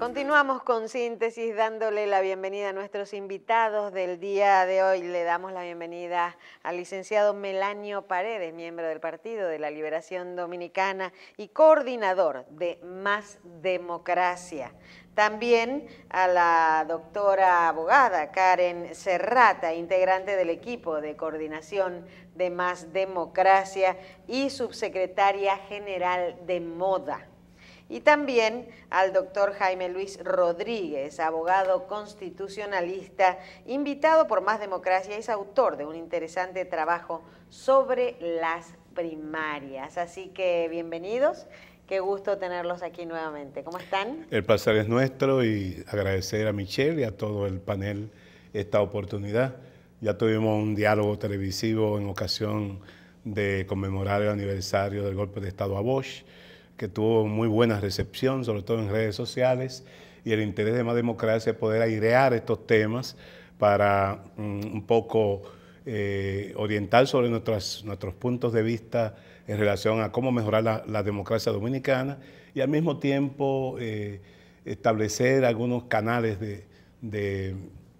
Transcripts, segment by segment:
Continuamos con Síntesis, dándole la bienvenida a nuestros invitados del día de hoy. Le damos la bienvenida al licenciado Melanio Paredes, miembro del Partido de la Liberación Dominicana y coordinador de Más Democracia. También a la doctora abogada Karen Serrata, integrante del equipo de coordinación de Más Democracia y subsecretaria general de Moda. Y también al doctor Jaime Luis Rodríguez, abogado constitucionalista, invitado por Más Democracia, es autor de un interesante trabajo sobre las primarias. Así que bienvenidos, qué gusto tenerlos aquí nuevamente. ¿Cómo están? El placer es nuestro y agradecer a Michelle y a todo el panel esta oportunidad. Ya tuvimos un diálogo televisivo en ocasión de conmemorar el aniversario del golpe de Estado a Bosch, que tuvo muy buena recepción, sobre todo en redes sociales, y el interés de Más Democracia es poder airear estos temas para un poco orientar sobre nuestros puntos de vista en relación a cómo mejorar la democracia dominicana y al mismo tiempo establecer algunos canales de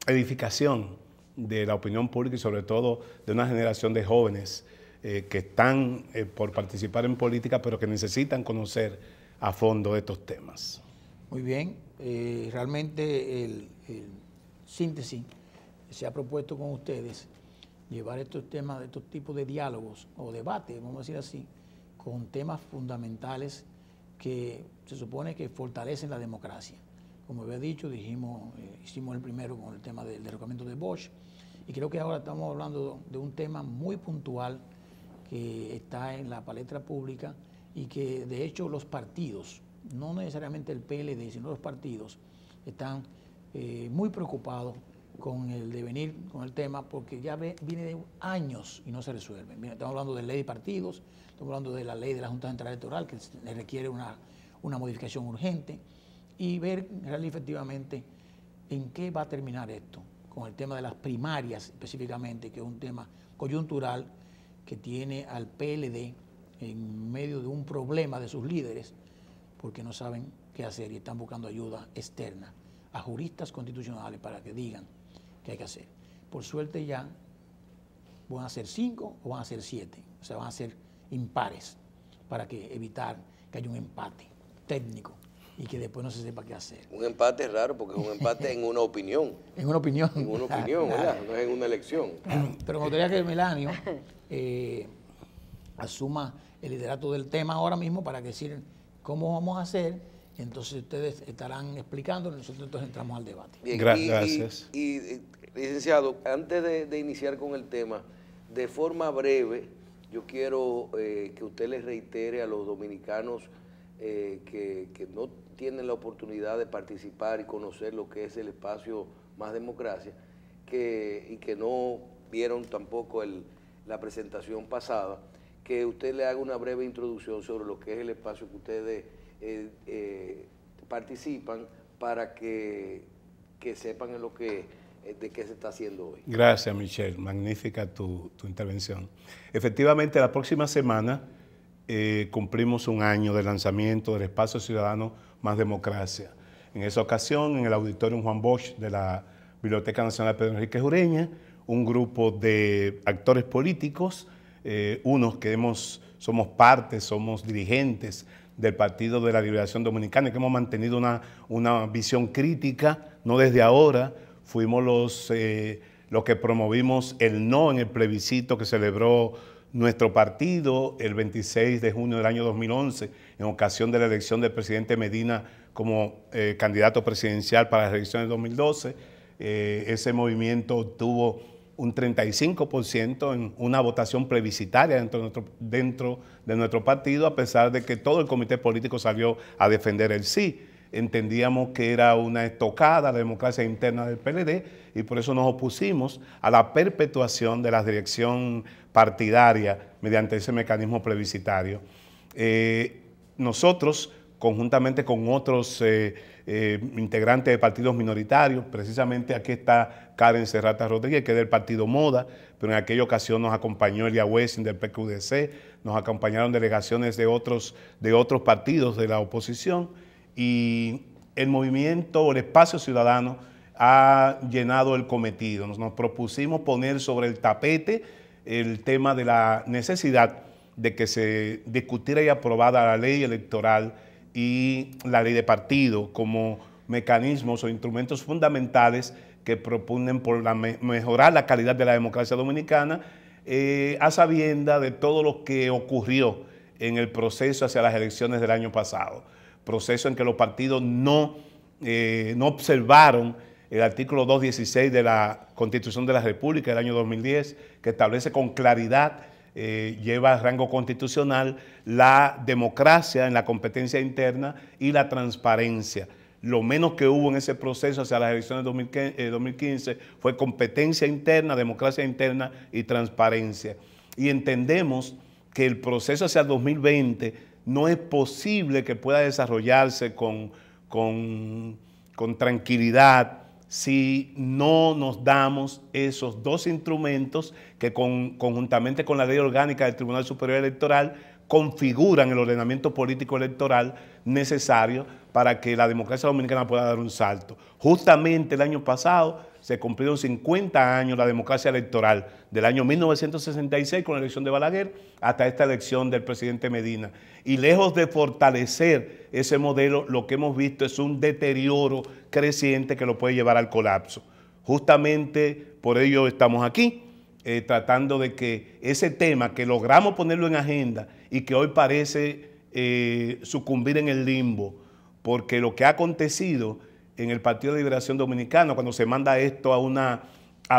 edificación de la opinión pública y sobre todo de una generación de jóvenes que están por participar en política, pero que necesitan conocer a fondo estos temas. Muy bien, realmente el Síntesis se ha propuesto con ustedes llevar estos temas, estos tipos de diálogos o debates, vamos a decir así, con temas fundamentales que se supone que fortalecen la democracia. Como había dicho, hicimos el primero con el tema del derrocamiento de Bosch, y creo que ahora estamos hablando de un tema muy puntual que está en la palestra pública y que de hecho los partidos, no necesariamente el PLD, sino los partidos, están muy preocupados con el devenir, con el tema, porque ya viene de años y no se resuelve. Mira, estamos hablando de ley de partidos, estamos hablando de la ley de la Junta Central Electoral, que le requiere una modificación urgente, y ver efectivamente en qué va a terminar esto, con el tema de las primarias específicamente, que es un tema coyuntural que tiene al PLD en medio de un problema de sus líderes, porque no saben qué hacer y están buscando ayuda externa a juristas constitucionales para que digan qué hay que hacer. Por suerte ya van a ser 5 o van a ser 7, o sea, van a ser impares para evitar que haya un empate técnico y que después no se sepa qué hacer. Un empate es raro porque es un empate en una opinión. En una opinión. En una opinión, ¿verdad? No es en una elección. Pero me gustaría que Melanio asuma el liderato del tema ahora mismo para decir cómo vamos a hacer. Entonces ustedes estarán explicando y nosotros entonces entramos al debate. Bien, gracias. Licenciado, antes de iniciar con el tema, de forma breve, yo quiero que usted les reitere a los dominicanos que no tienen la oportunidad de participar y conocer lo que es el espacio Más Democracia, y que no vieron tampoco la presentación pasada, que usted le haga una breve introducción sobre lo que es el espacio que ustedes participan para que sepan en de qué se está haciendo hoy. Gracias, Michelle. Magnífica tu intervención. Efectivamente, la próxima semana cumplimos un año del lanzamiento del Espacio Ciudadano Más Democracia. En esa ocasión, en el Auditorium Juan Bosch de la Biblioteca Nacional Pedro Enrique Ureña, un grupo de actores políticos, unos que somos parte, somos dirigentes del Partido de la Liberación Dominicana, que hemos mantenido una visión crítica, no desde ahora. Fuimos los que promovimos el no en el plebiscito que celebró nuestro partido el 26 de junio del año 2011, en ocasión de la elección del presidente Medina como candidato presidencial para las elecciones de 2012. Ese movimiento obtuvo un 35% en una votación plebiscitaria dentro de nuestro partido, a pesar de que todo el comité político salió a defender el sí. Entendíamos que era una estocada a la democracia interna del PLD y por eso nos opusimos a la perpetuación de la dirección partidaria mediante ese mecanismo plebiscitario. Nosotros, conjuntamente con otros integrantes de partidos minoritarios, precisamente aquí está Karen Serrata Rodríguez, que es del partido Moda, pero en aquella ocasión nos acompañó Elia Wessing del PQDC, nos acompañaron delegaciones de otros partidos de la oposición, y el movimiento o el espacio ciudadano ha llenado el cometido. Nos propusimos poner sobre el tapete el tema de la necesidad de que se discutiera y aprobara la ley electoral y la ley de partido como mecanismos o instrumentos fundamentales que proponen por mejorar la calidad de la democracia dominicana, a sabienda de todo lo que ocurrió en el proceso hacia las elecciones del año pasado. Proceso en que los partidos no observaron el artículo 216 de la Constitución de la República del año 2010, que establece con claridad, lleva rango constitucional, la democracia en la competencia interna y la transparencia. Lo menos que hubo en ese proceso hacia las elecciones de 2015 fue competencia interna, democracia interna y transparencia. Y entendemos que el proceso hacia el 2020 no es posible que pueda desarrollarse con tranquilidad si no nos damos esos dos instrumentos que conjuntamente con la ley orgánica del Tribunal Superior Electoral configuran el ordenamiento político electoral necesario para que la democracia dominicana pueda dar un salto. Justamente el año pasado se cumplieron 50 años la democracia electoral, del año 1966 con la elección de Balaguer hasta esta elección del presidente Medina. Y lejos de fortalecer ese modelo, lo que hemos visto es un deterioro creciente que lo puede llevar al colapso. Justamente por ello estamos aquí, tratando de que ese tema que logramos ponerlo en agenda y que hoy parece sucumbir en el limbo, porque lo que ha acontecido en el Partido de Liberación Dominicana, cuando se manda esto a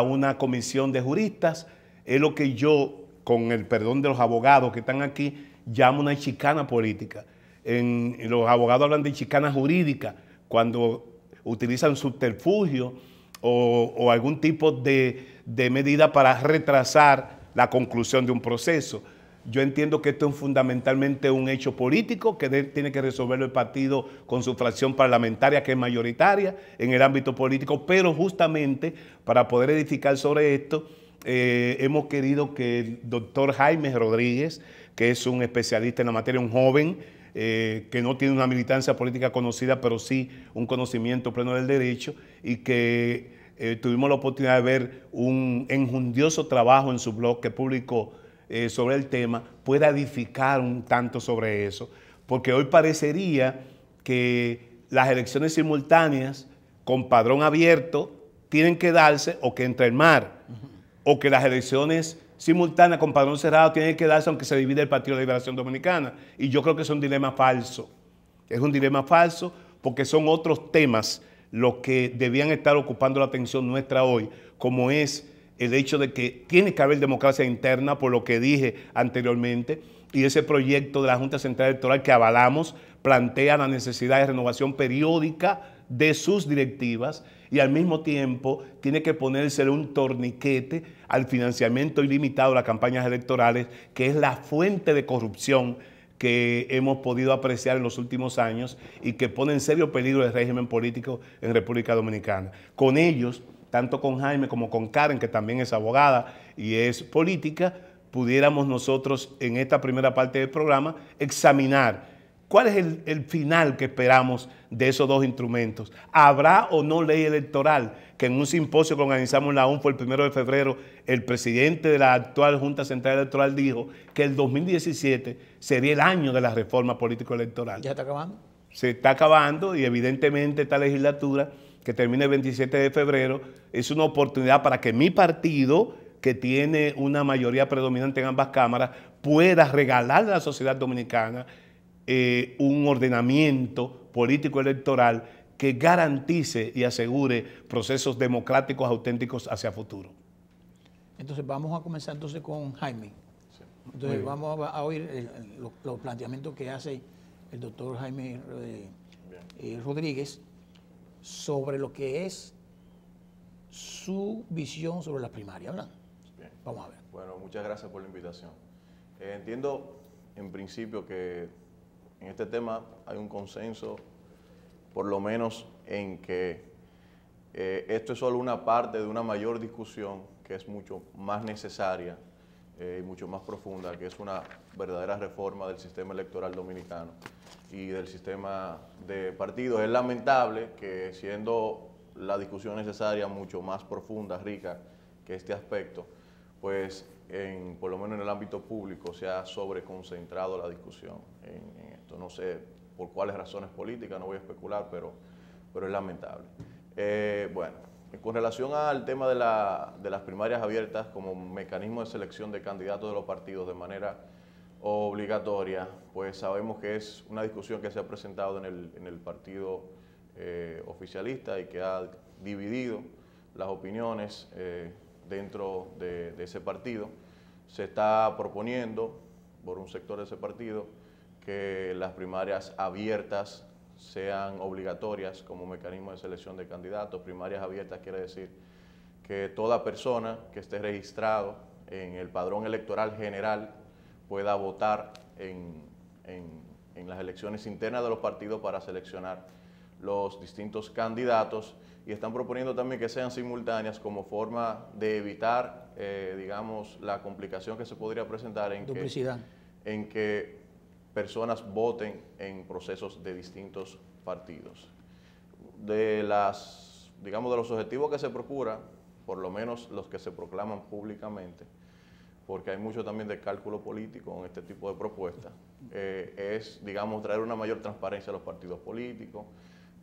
una comisión de juristas, es lo que yo, con el perdón de los abogados que están aquí, llamo una chicana política. Los abogados hablan de chicana jurídica, cuando utilizan subterfugio o algún tipo de medida para retrasar la conclusión de un proceso. Yo entiendo que esto es fundamentalmente un hecho político que tiene que resolverlo el partido con su fracción parlamentaria, que es mayoritaria en el ámbito político, pero justamente para poder edificar sobre esto, hemos querido que el doctor Jaime Rodríguez, que es un especialista en la materia, un joven, que no tiene una militancia política conocida, pero sí un conocimiento pleno del derecho, y que tuvimos la oportunidad de ver un enjundioso trabajo en su blog que publicó sobre el tema, pueda edificar un tanto sobre eso, porque hoy parecería que las elecciones simultáneas con padrón abierto tienen que darse o que entre el mar, o que las elecciones simultáneas con padrón cerrado tienen que darse aunque se divide el Partido de Liberación Dominicana. Y yo creo que es un dilema falso. Es un dilema falso porque son otros temas los que debían estar ocupando la atención nuestra hoy, como es el hecho de que tiene que haber democracia interna, por lo que dije anteriormente, y ese proyecto de la Junta Central Electoral que avalamos plantea la necesidad de renovación periódica de sus directivas y al mismo tiempo tiene que ponérsele un torniquete al financiamiento ilimitado de las campañas electorales, que es la fuente de corrupción que hemos podido apreciar en los últimos años y que pone en serio peligro el régimen político en República Dominicana. Con ellos, tanto con Jaime como con Karen, que también es abogada y es política, pudiéramos nosotros en esta primera parte del programa examinar cuál es el final que esperamos de esos dos instrumentos. ¿Habrá o no ley electoral? Que en un simposio que organizamos en la UNFO el 1 de febrero, el presidente de la actual Junta Central Electoral dijo que el 2017 sería el año de la reforma político-electoral. ¿Ya está acabando? Se está acabando y evidentemente esta legislatura que termina el 27 de febrero, es una oportunidad para que mi partido, que tiene una mayoría predominante en ambas cámaras, pueda regalarle a la sociedad dominicana un ordenamiento político electoral que garantice y asegure procesos democráticos auténticos hacia futuro. Entonces vamos a comenzar entonces con Jaime. Entonces vamos a oír los planteamientos que hace el doctor Jaime Rodríguez sobre lo que es su visión sobre las primarias, ¿verdad? Bien. Vamos a ver. Bueno, muchas gracias por la invitación. Entiendo en principio que en este tema hay un consenso, por lo menos en que esto es solo una parte de una mayor discusión que es mucho más necesaria y mucho más profunda, que es una verdadera reforma del sistema electoral dominicano y del sistema de partidos. Es lamentable que, siendo la discusión necesaria mucho más profunda, rica que este aspecto, pues por lo menos en el ámbito público se ha sobreconcentrado la discusión en esto. No sé por cuáles razones políticas, no voy a especular, pero es lamentable. Bueno, con relación al tema de las primarias abiertas como mecanismo de selección de candidatos de los partidos de manera obligatoria, pues sabemos que es una discusión que se ha presentado en el partido oficialista y que ha dividido las opiniones dentro de ese partido. Se está proponiendo por un sector de ese partido que las primarias abiertas sean obligatorias como mecanismo de selección de candidatos. Primarias abiertas quiere decir que toda persona que esté registrado en el padrón electoral general pueda votar en las elecciones internas de los partidos para seleccionar los distintos candidatos, y están proponiendo también que sean simultáneas como forma de evitar, digamos, la complicación que se podría presentar en que personas voten en procesos de distintos partidos. De los objetivos que se procuran, por lo menos los que se proclaman públicamente, porque hay mucho también de cálculo político en este tipo de propuestas, es, digamos, traer una mayor transparencia a los partidos políticos,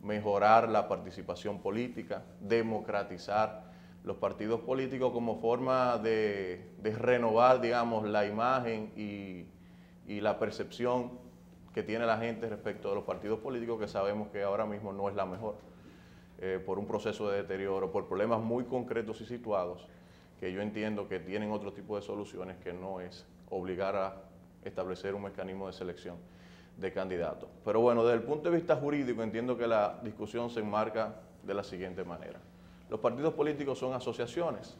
mejorar la participación política, democratizar los partidos políticos como forma de renovar, digamos, la imagen y la percepción que tiene la gente respecto de los partidos políticos, que sabemos que ahora mismo no es la mejor, por un proceso de deterioro, por problemas muy concretos y situados, que yo entiendo que tienen otro tipo de soluciones, que no es obligar a establecer un mecanismo de selección de candidatos. Pero bueno, desde el punto de vista jurídico, entiendo que la discusión se enmarca de la siguiente manera. Los partidos políticos son asociaciones.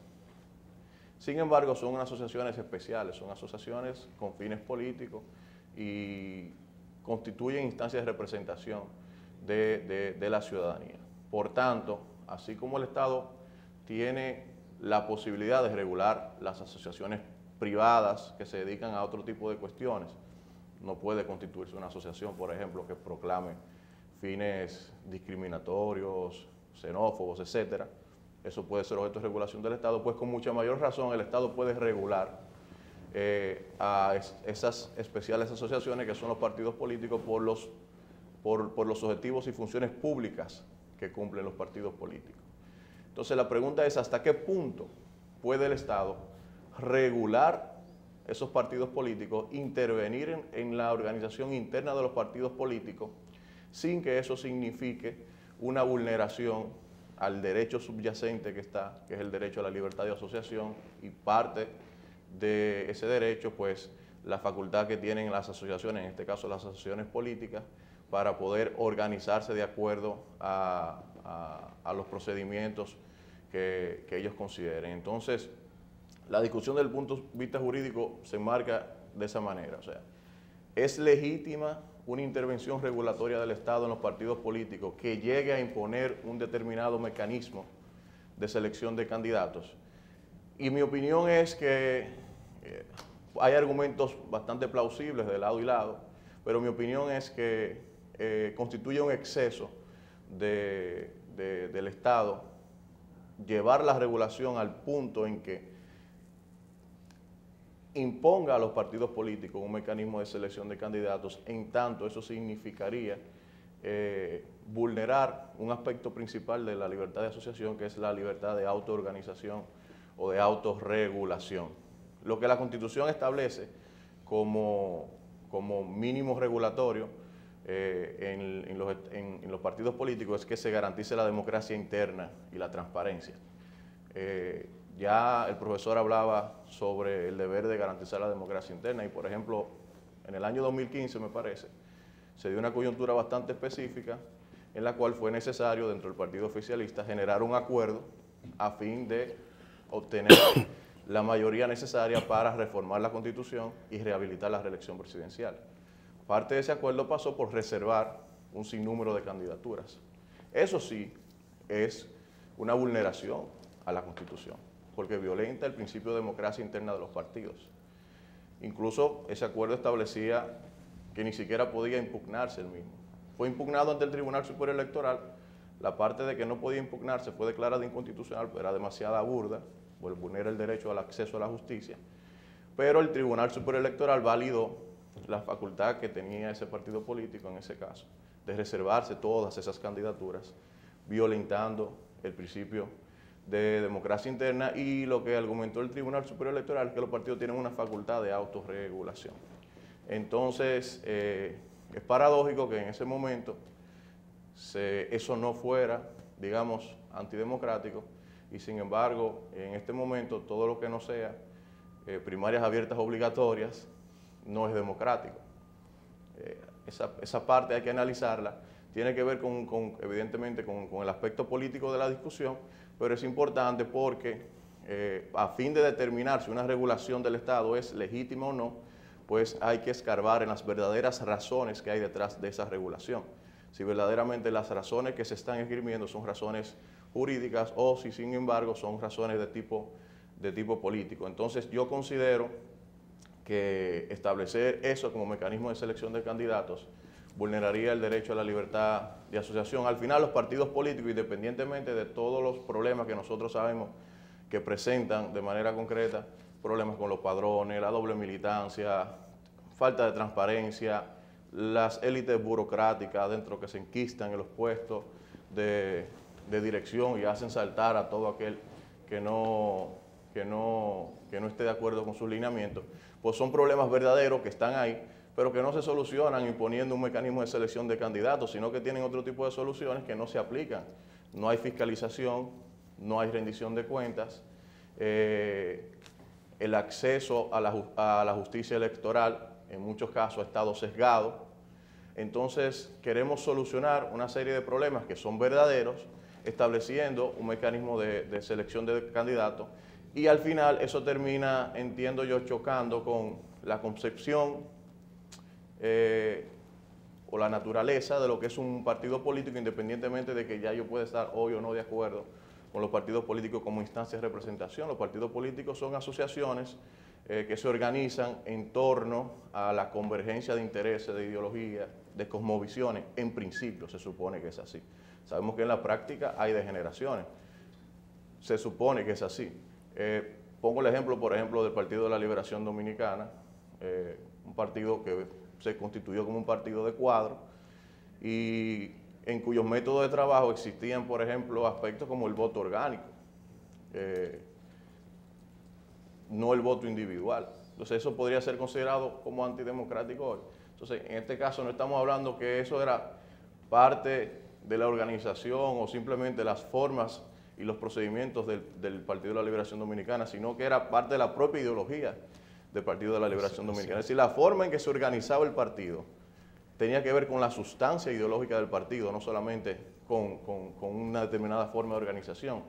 Sin embargo, son asociaciones especiales, son asociaciones con fines políticos y constituyen instancias de representación de la ciudadanía. Por tanto, así como el Estado tiene la posibilidad de regular las asociaciones privadas que se dedican a otro tipo de cuestiones, no puede constituirse una asociación, por ejemplo, que proclame fines discriminatorios, xenófobos, etcétera. Eso puede ser objeto de regulación del Estado, pues con mucha mayor razón el Estado puede regular a esas especiales asociaciones que son los partidos políticos por los objetivos y funciones públicas que cumplen los partidos políticos. Entonces la pregunta es, ¿hasta qué punto puede el Estado regular esos partidos políticos, intervenir en la organización interna de los partidos políticos sin que eso signifique una vulneración al derecho subyacente que es el derecho a la libertad de asociación, y parte de ese derecho, pues, la facultad que tienen las asociaciones, en este caso las asociaciones políticas, para poder organizarse de acuerdo a los procedimientos que ellos consideren? Entonces, la discusión desde el punto de vista jurídico se enmarca de esa manera. O sea, ¿es legítima una intervención regulatoria del Estado en los partidos políticos que llegue a imponer un determinado mecanismo de selección de candidatos? Y mi opinión es que hay argumentos bastante plausibles de lado y lado, pero mi opinión es que constituye un exceso del Estado llevar la regulación al punto en que imponga a los partidos políticos un mecanismo de selección de candidatos, en tanto eso significaría vulnerar un aspecto principal de la libertad de asociación, que es la libertad de autoorganización o de autorregulación. Lo que la Constitución establece como mínimo regulatorio en los partidos políticos es que se garantice la democracia interna y la transparencia. Ya el profesor hablaba sobre el deber de garantizar la democracia interna y, por ejemplo, en el año 2015, me parece, se dio una coyuntura bastante específica en la cual fue necesario, dentro del partido oficialista, generar un acuerdo a fin de obtener la mayoría necesaria para reformar la Constitución y rehabilitar la reelección presidencial. Parte de ese acuerdo pasó por reservar un sinnúmero de candidaturas. Eso sí es una vulneración a la Constitución, porque violenta el principio de democracia interna de los partidos. Incluso ese acuerdo establecía que ni siquiera podía impugnarse el mismo. Fue impugnado ante el Tribunal Superior Electoral. La parte de que no podía impugnarse fue declarada inconstitucional, pero era demasiada burda, pues vulnera el derecho al acceso a la justicia. Pero el Tribunal Superior Electoral validó la facultad que tenía ese partido político en ese caso, de reservarse todas esas candidaturas, violentando el principio de democracia interna, y lo que argumentó el Tribunal Superior Electoral es que los partidos tienen una facultad de autorregulación. Entonces, es paradójico que en ese momento eso no fuera, digamos, antidemocrático, y sin embargo, en este momento, todo lo que no sea primarias abiertas obligatorias no es democrático. Esa parte hay que analizarla, tiene que ver evidentemente con el aspecto político de la discusión, pero es importante porque a fin de determinar si una regulación del Estado es legítima o no, pues hay que escarbar en las verdaderas razones que hay detrás de esa regulación. Si verdaderamente las razones que se están esgrimiendo son razones jurídicas o si sin embargo son razones de tipo político. Entonces yo considero que establecer eso como mecanismo de selección de candidatos vulneraría el derecho a la libertad de asociación. Al final los partidos políticos, independientemente de todos los problemas que nosotros sabemos que presentan de manera concreta, problemas con los padrones, la doble militancia, falta de transparencia, las élites burocráticas dentro que se enquistan en los puestos de dirección y hacen saltar a todo aquel que no esté de acuerdo con sus lineamientos, pues son problemas verdaderos que están ahí, pero que no se solucionan imponiendo un mecanismo de selección de candidatos, sino que tienen otro tipo de soluciones que no se aplican. No hay fiscalización, no hay rendición de cuentas, el acceso a la justicia electoral en muchos casos ha estado sesgado. Entonces queremos solucionar una serie de problemas que son verdaderos, estableciendo un mecanismo de selección de candidatos, y al final eso termina, entiendo yo, chocando con la concepción o la naturaleza de lo que es un partido político, independientemente de que ya yo pueda estar hoy o no de acuerdo con los partidos políticos como instancias de representación. Los partidos políticos son asociaciones que se organizan en torno a la convergencia de intereses, de ideologías, de cosmovisiones. En principio se supone que es así. Sabemos que en la práctica hay degeneraciones. Se supone que es así. Pongo el ejemplo, por ejemplo, del Partido de la Liberación Dominicana, un partido que se constituyó como un partido de cuadro y en cuyos métodos de trabajo existían, por ejemplo, aspectos como el voto orgánico, no el voto individual. Entonces eso podría ser considerado como antidemocrático hoy. Entonces en este caso no estamos hablando que eso era parte de la organización o simplemente las formas y los procedimientos del Partido de la Liberación Dominicana, sino que era parte de la propia ideología del Partido de la Liberación Dominicana. Es decir, la forma en que se organizaba el partido tenía que ver con la sustancia ideológica del partido, no solamente con una determinada forma de organización.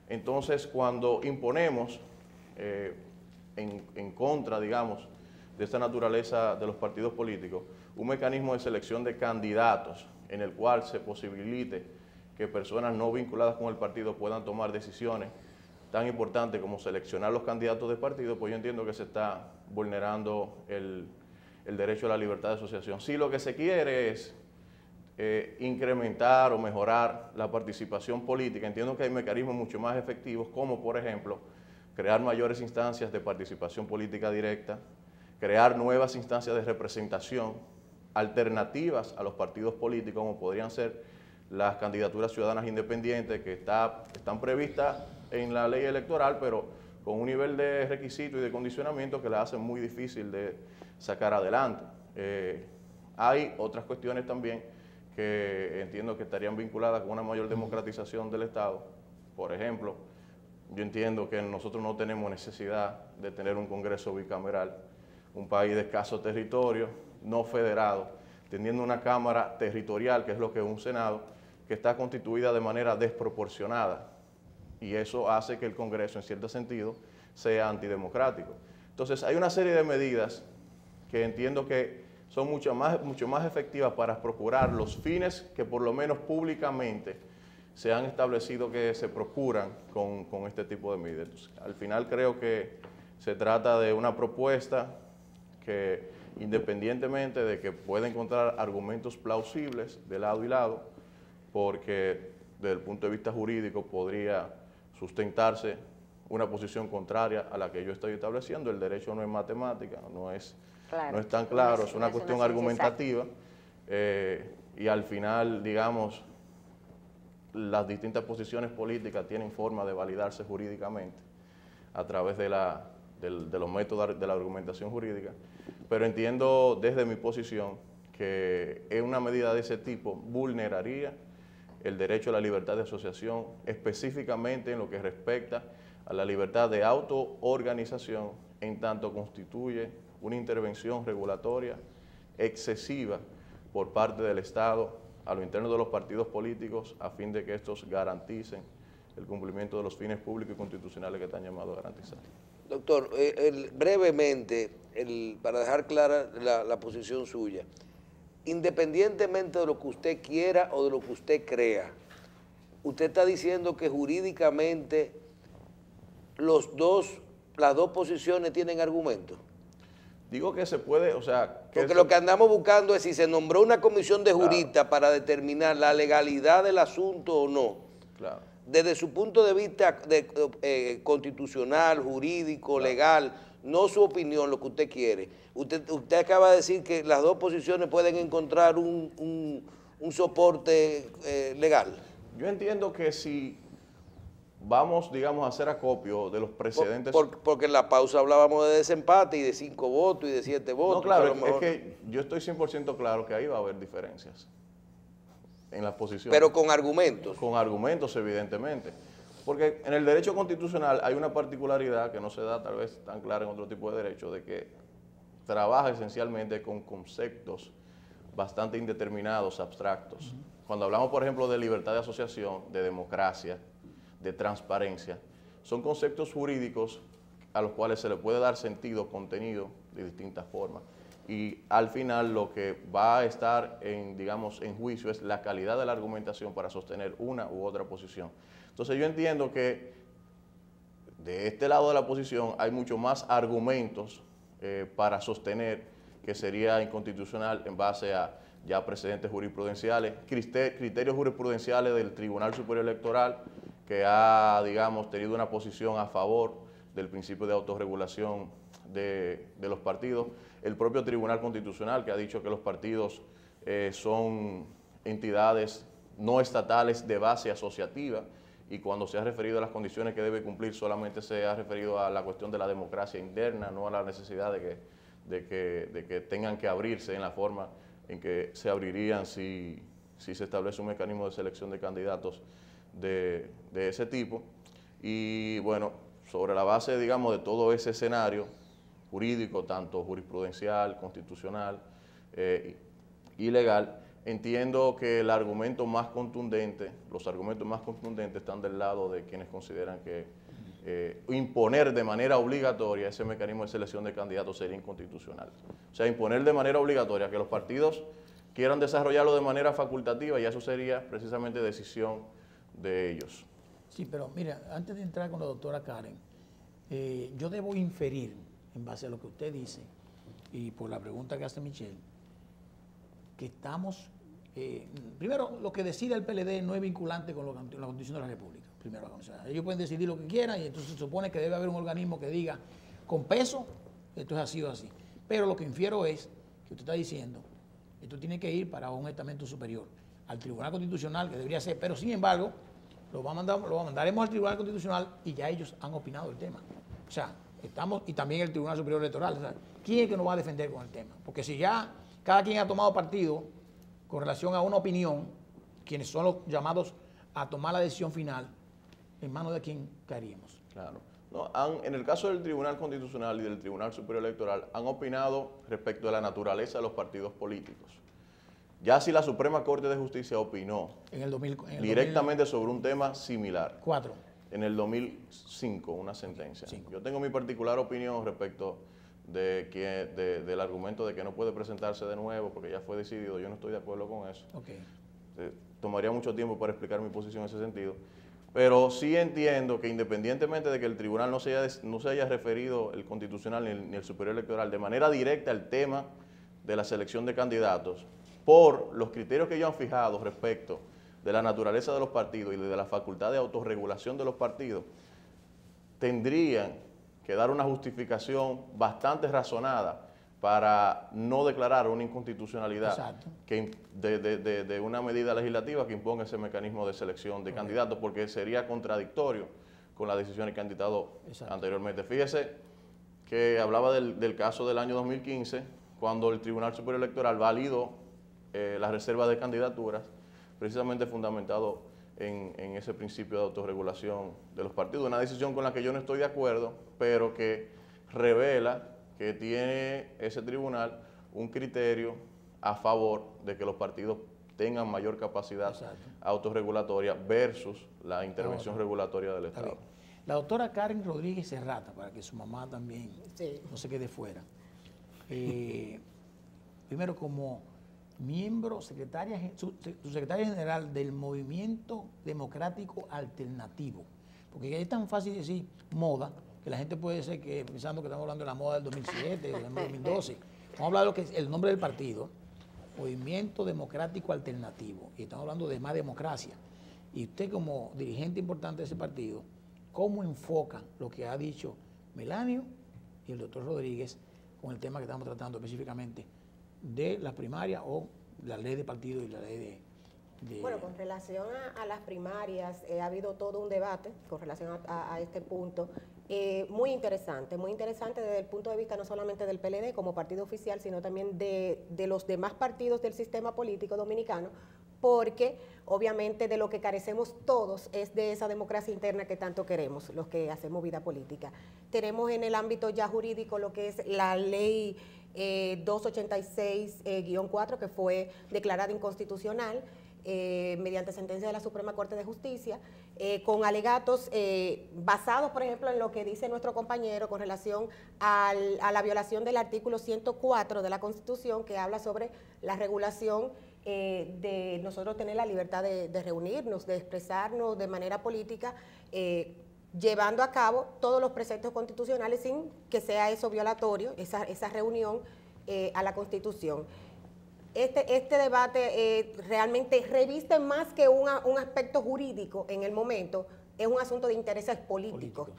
Entonces, cuando imponemos en contra, digamos, de esta naturaleza de los partidos políticos, un mecanismo de selección de candidatos en el cual se posibilite que personas no vinculadas con el partido puedan tomar decisiones tan importantes como seleccionar los candidatos del partido, pues yo entiendo que se está vulnerando el derecho a la libertad de asociación. Si lo que se quiere es incrementar o mejorar la participación política, entiendo que hay mecanismos mucho más efectivos, como por ejemplo, crear mayores instancias de participación política directa, crear nuevas instancias de representación, alternativas a los partidos políticos, como podrían ser las candidaturas ciudadanas independientes que están previstas en la ley electoral, pero con un nivel de requisito y de condicionamiento que la hacen muy difícil de sacar adelante. Hay otras cuestiones también que entiendo que estarían vinculadas con una mayor democratización del Estado. Por ejemplo, yo entiendo que nosotros no tenemos necesidad de tener un Congreso bicameral, un país de escaso territorio, no federado, teniendo una Cámara territorial, que es lo que es un Senado, que está constituida de manera desproporcionada, y eso hace que el Congreso, en cierto sentido, sea antidemocrático. Entonces, hay una serie de medidas que entiendo que son mucho más efectivas para procurar los fines que por lo menos públicamente se han establecido que se procuran con este tipo de medidas. Entonces, al final creo que se trata de una propuesta que independientemente de que pueda encontrar argumentos plausibles de lado y lado, porque desde el punto de vista jurídico podría sustentarse una posición contraria a la que yo estoy estableciendo. El derecho no es matemática, no es tan claro, es una cuestión argumentativa, y al final, digamos, las distintas posiciones políticas tienen forma de validarse jurídicamente a través de los métodos de la argumentación jurídica, pero entiendo desde mi posición que una medida de ese tipo vulneraría el derecho a la libertad de asociación, específicamente en lo que respecta a la libertad de autoorganización, en tanto constituye una intervención regulatoria excesiva por parte del Estado a lo interno de los partidos políticos a fin de que estos garanticen el cumplimiento de los fines públicos y constitucionales que están llamados a garantizar. Doctor, brevemente, para dejar clara la posición suya, independientemente de lo que usted quiera o de lo que usted crea, usted está diciendo que jurídicamente las dos posiciones tienen argumentos. Digo que se puede, o sea... Porque lo que andamos buscando es si se nombró una comisión de juristas para determinar la legalidad del asunto o no. Claro. Desde su punto de vista constitucional, jurídico, legal, no su opinión, lo que usted quiere. Usted acaba de decir que las dos posiciones pueden encontrar un soporte legal. Yo entiendo que si vamos, digamos, a hacer acopio de los precedentes... Porque en la pausa hablábamos de desempate y de 5 votos y de 7 votos. No, claro, es que yo estoy 100% claro que ahí va a haber diferencias en las posiciones. Pero con argumentos. Con argumentos, evidentemente. Porque en el derecho constitucional hay una particularidad que no se da tal vez tan clara en otro tipo de derecho, de que trabaja esencialmente con conceptos bastante indeterminados, abstractos. Cuando hablamos, por ejemplo, de libertad de asociación, de democracia, de transparencia, son conceptos jurídicos a los cuales se le puede dar sentido, contenido de distintas formas. Y al final lo que va a estar digamos, en juicio es la calidad de la argumentación para sostener una u otra posición. Entonces yo entiendo que de este lado de la posición hay mucho más argumentos para sostener que sería inconstitucional en base a ya precedentes jurisprudenciales, criterios jurisprudenciales del Tribunal Superior Electoral, que ha, digamos, tenido una posición a favor del principio de autorregulación de los partidos, el propio Tribunal Constitucional, que ha dicho que los partidos son entidades no estatales de base asociativa, y cuando se ha referido a las condiciones que debe cumplir solamente se ha referido a la cuestión de la democracia interna, no a la necesidad de que tengan que abrirse en la forma en que se abrirían si se establece un mecanismo de selección de candidatos de ese tipo. Y bueno, sobre la base, digamos, de todo ese escenario jurídico, tanto jurisprudencial, constitucional y legal, entiendo que los argumentos más contundentes están del lado de quienes consideran que imponer de manera obligatoria ese mecanismo de selección de candidatos sería inconstitucional. O sea, imponer de manera obligatoria que los partidos quieran desarrollarlo de manera facultativa, y eso sería precisamente decisión de ellos. Sí, pero mira, antes de entrar con la doctora Karen, yo debo inferir, en base a lo que usted dice, y por la pregunta que hace Michelle, que estamos, primero, lo que decide el PLD no es vinculante con la Constitución de la República. Primero, o sea, ellos pueden decidir lo que quieran y entonces se supone que debe haber un organismo que diga, con peso, esto es así o así. Pero lo que infiero es que usted está diciendo, esto tiene que ir para un estamento superior, al Tribunal Constitucional, que debería ser, pero sin embargo, lo mandaremos al Tribunal Constitucional y ya ellos han opinado del tema. O sea, y también el Tribunal Superior Electoral. O sea, ¿quién es que nos va a defender con el tema? Porque si ya cada quien ha tomado partido con relación a una opinión, quienes son los llamados a tomar la decisión final, ¿en manos de quién caeríamos? Claro. No, en el caso del Tribunal Constitucional y del Tribunal Superior Electoral, han opinado respecto de la naturaleza de los partidos políticos. Ya si la Suprema Corte de Justicia opinó directamente sobre un tema similar. En el 2005, una sentencia. Yo tengo mi particular opinión respecto del argumento de que no puede presentarse de nuevo porque ya fue decidido. Yo no estoy de acuerdo con eso. Tomaría mucho tiempo para explicar mi posición en ese sentido. Pero sí entiendo que independientemente de que el tribunal no se haya referido, el constitucional ni el superior electoral, de manera directa al tema de la selección de candidatos, por los criterios que ellos han fijado respecto de la naturaleza de los partidos y de la facultad de autorregulación de los partidos, tendrían que dar una justificación bastante razonada para no declarar una inconstitucionalidad de una medida legislativa que imponga ese mecanismo de selección de candidatos, porque sería contradictorio con las decisiones que han dictado anteriormente. Fíjese que hablaba del caso del año 2015, cuando el Tribunal Superior Electoral validó la reserva de candidaturas, precisamente fundamentado en ese principio de autorregulación de los partidos, una decisión con la que yo no estoy de acuerdo, pero que revela que tiene ese tribunal un criterio a favor de que los partidos tengan mayor capacidad autorregulatoria versus la intervención regulatoria del Estado. La doctora Karen Rodríguez Serrata, para que su mamá también no se quede fuera. Primero, como miembro, su secretaria general del Movimiento Democrático Alternativo, porque es tan fácil decir moda, que la gente puede ser que pensando que estamos hablando de la moda del 2007 o del 2012. Vamos a hablar de lo que es el nombre del partido, Movimiento Democrático Alternativo, y estamos hablando de más democracia. Y usted, como dirigente importante de ese partido, ¿cómo enfoca lo que ha dicho Melanio y el doctor Rodríguez con el tema que estamos tratando específicamente de las primarias o la ley de partido y la ley de... Bueno, con relación a las primarias, ha habido todo un debate con relación a este punto, muy interesante desde el punto de vista no solamente del PLD como partido oficial, sino también de los demás partidos del sistema político dominicano, porque obviamente de lo que carecemos todos es de esa democracia interna que tanto queremos, los que hacemos vida política. Tenemos en el ámbito ya jurídico lo que es la ley 286-4, que fue declarada inconstitucional, mediante sentencia de la Suprema Corte de Justicia, con alegatos basados, por ejemplo, en lo que dice nuestro compañero con relación a la violación del artículo 104 de la Constitución, que habla sobre la regulación de nosotros tener la libertad de reunirnos, de expresarnos de manera política, llevando a cabo todos los preceptos constitucionales sin que sea eso violatorio, esa reunión a la Constitución. Este debate realmente reviste más que un aspecto jurídico en el momento, es un asunto de intereses políticos.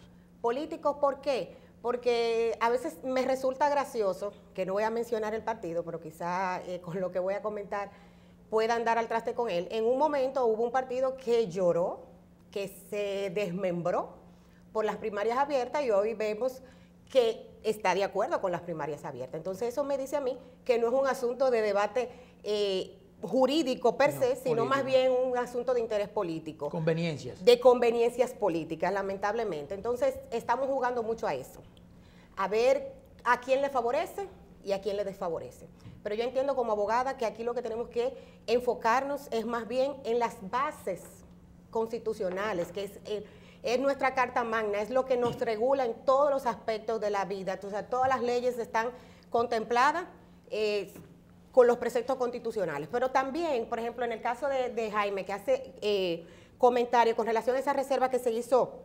¿Políticos por qué? Porque a veces me resulta gracioso, que no voy a mencionar el partido, pero quizá con lo que voy a comentar puedan dar al traste con él. En un momento hubo un partido que lloró, que se desmembró por las primarias abiertas, y hoy vemos que está de acuerdo con las primarias abiertas. Entonces eso me dice a mí que no es un asunto de debate jurídico per se, sino más bien un asunto de interés político. Conveniencias. De conveniencias políticas, lamentablemente. Entonces estamos jugando mucho a eso, a ver a quién le favorece y a quién le desfavorece. Pero yo entiendo como abogada que aquí lo que tenemos que enfocarnos es más bien en las bases constitucionales, que es nuestra carta magna, es lo que nos regula en todos los aspectos de la vida. Entonces, todas las leyes están contempladas con los preceptos constitucionales. Pero también, por ejemplo, en el caso de Jaime, que hace comentarios con relación a esa reserva que se hizo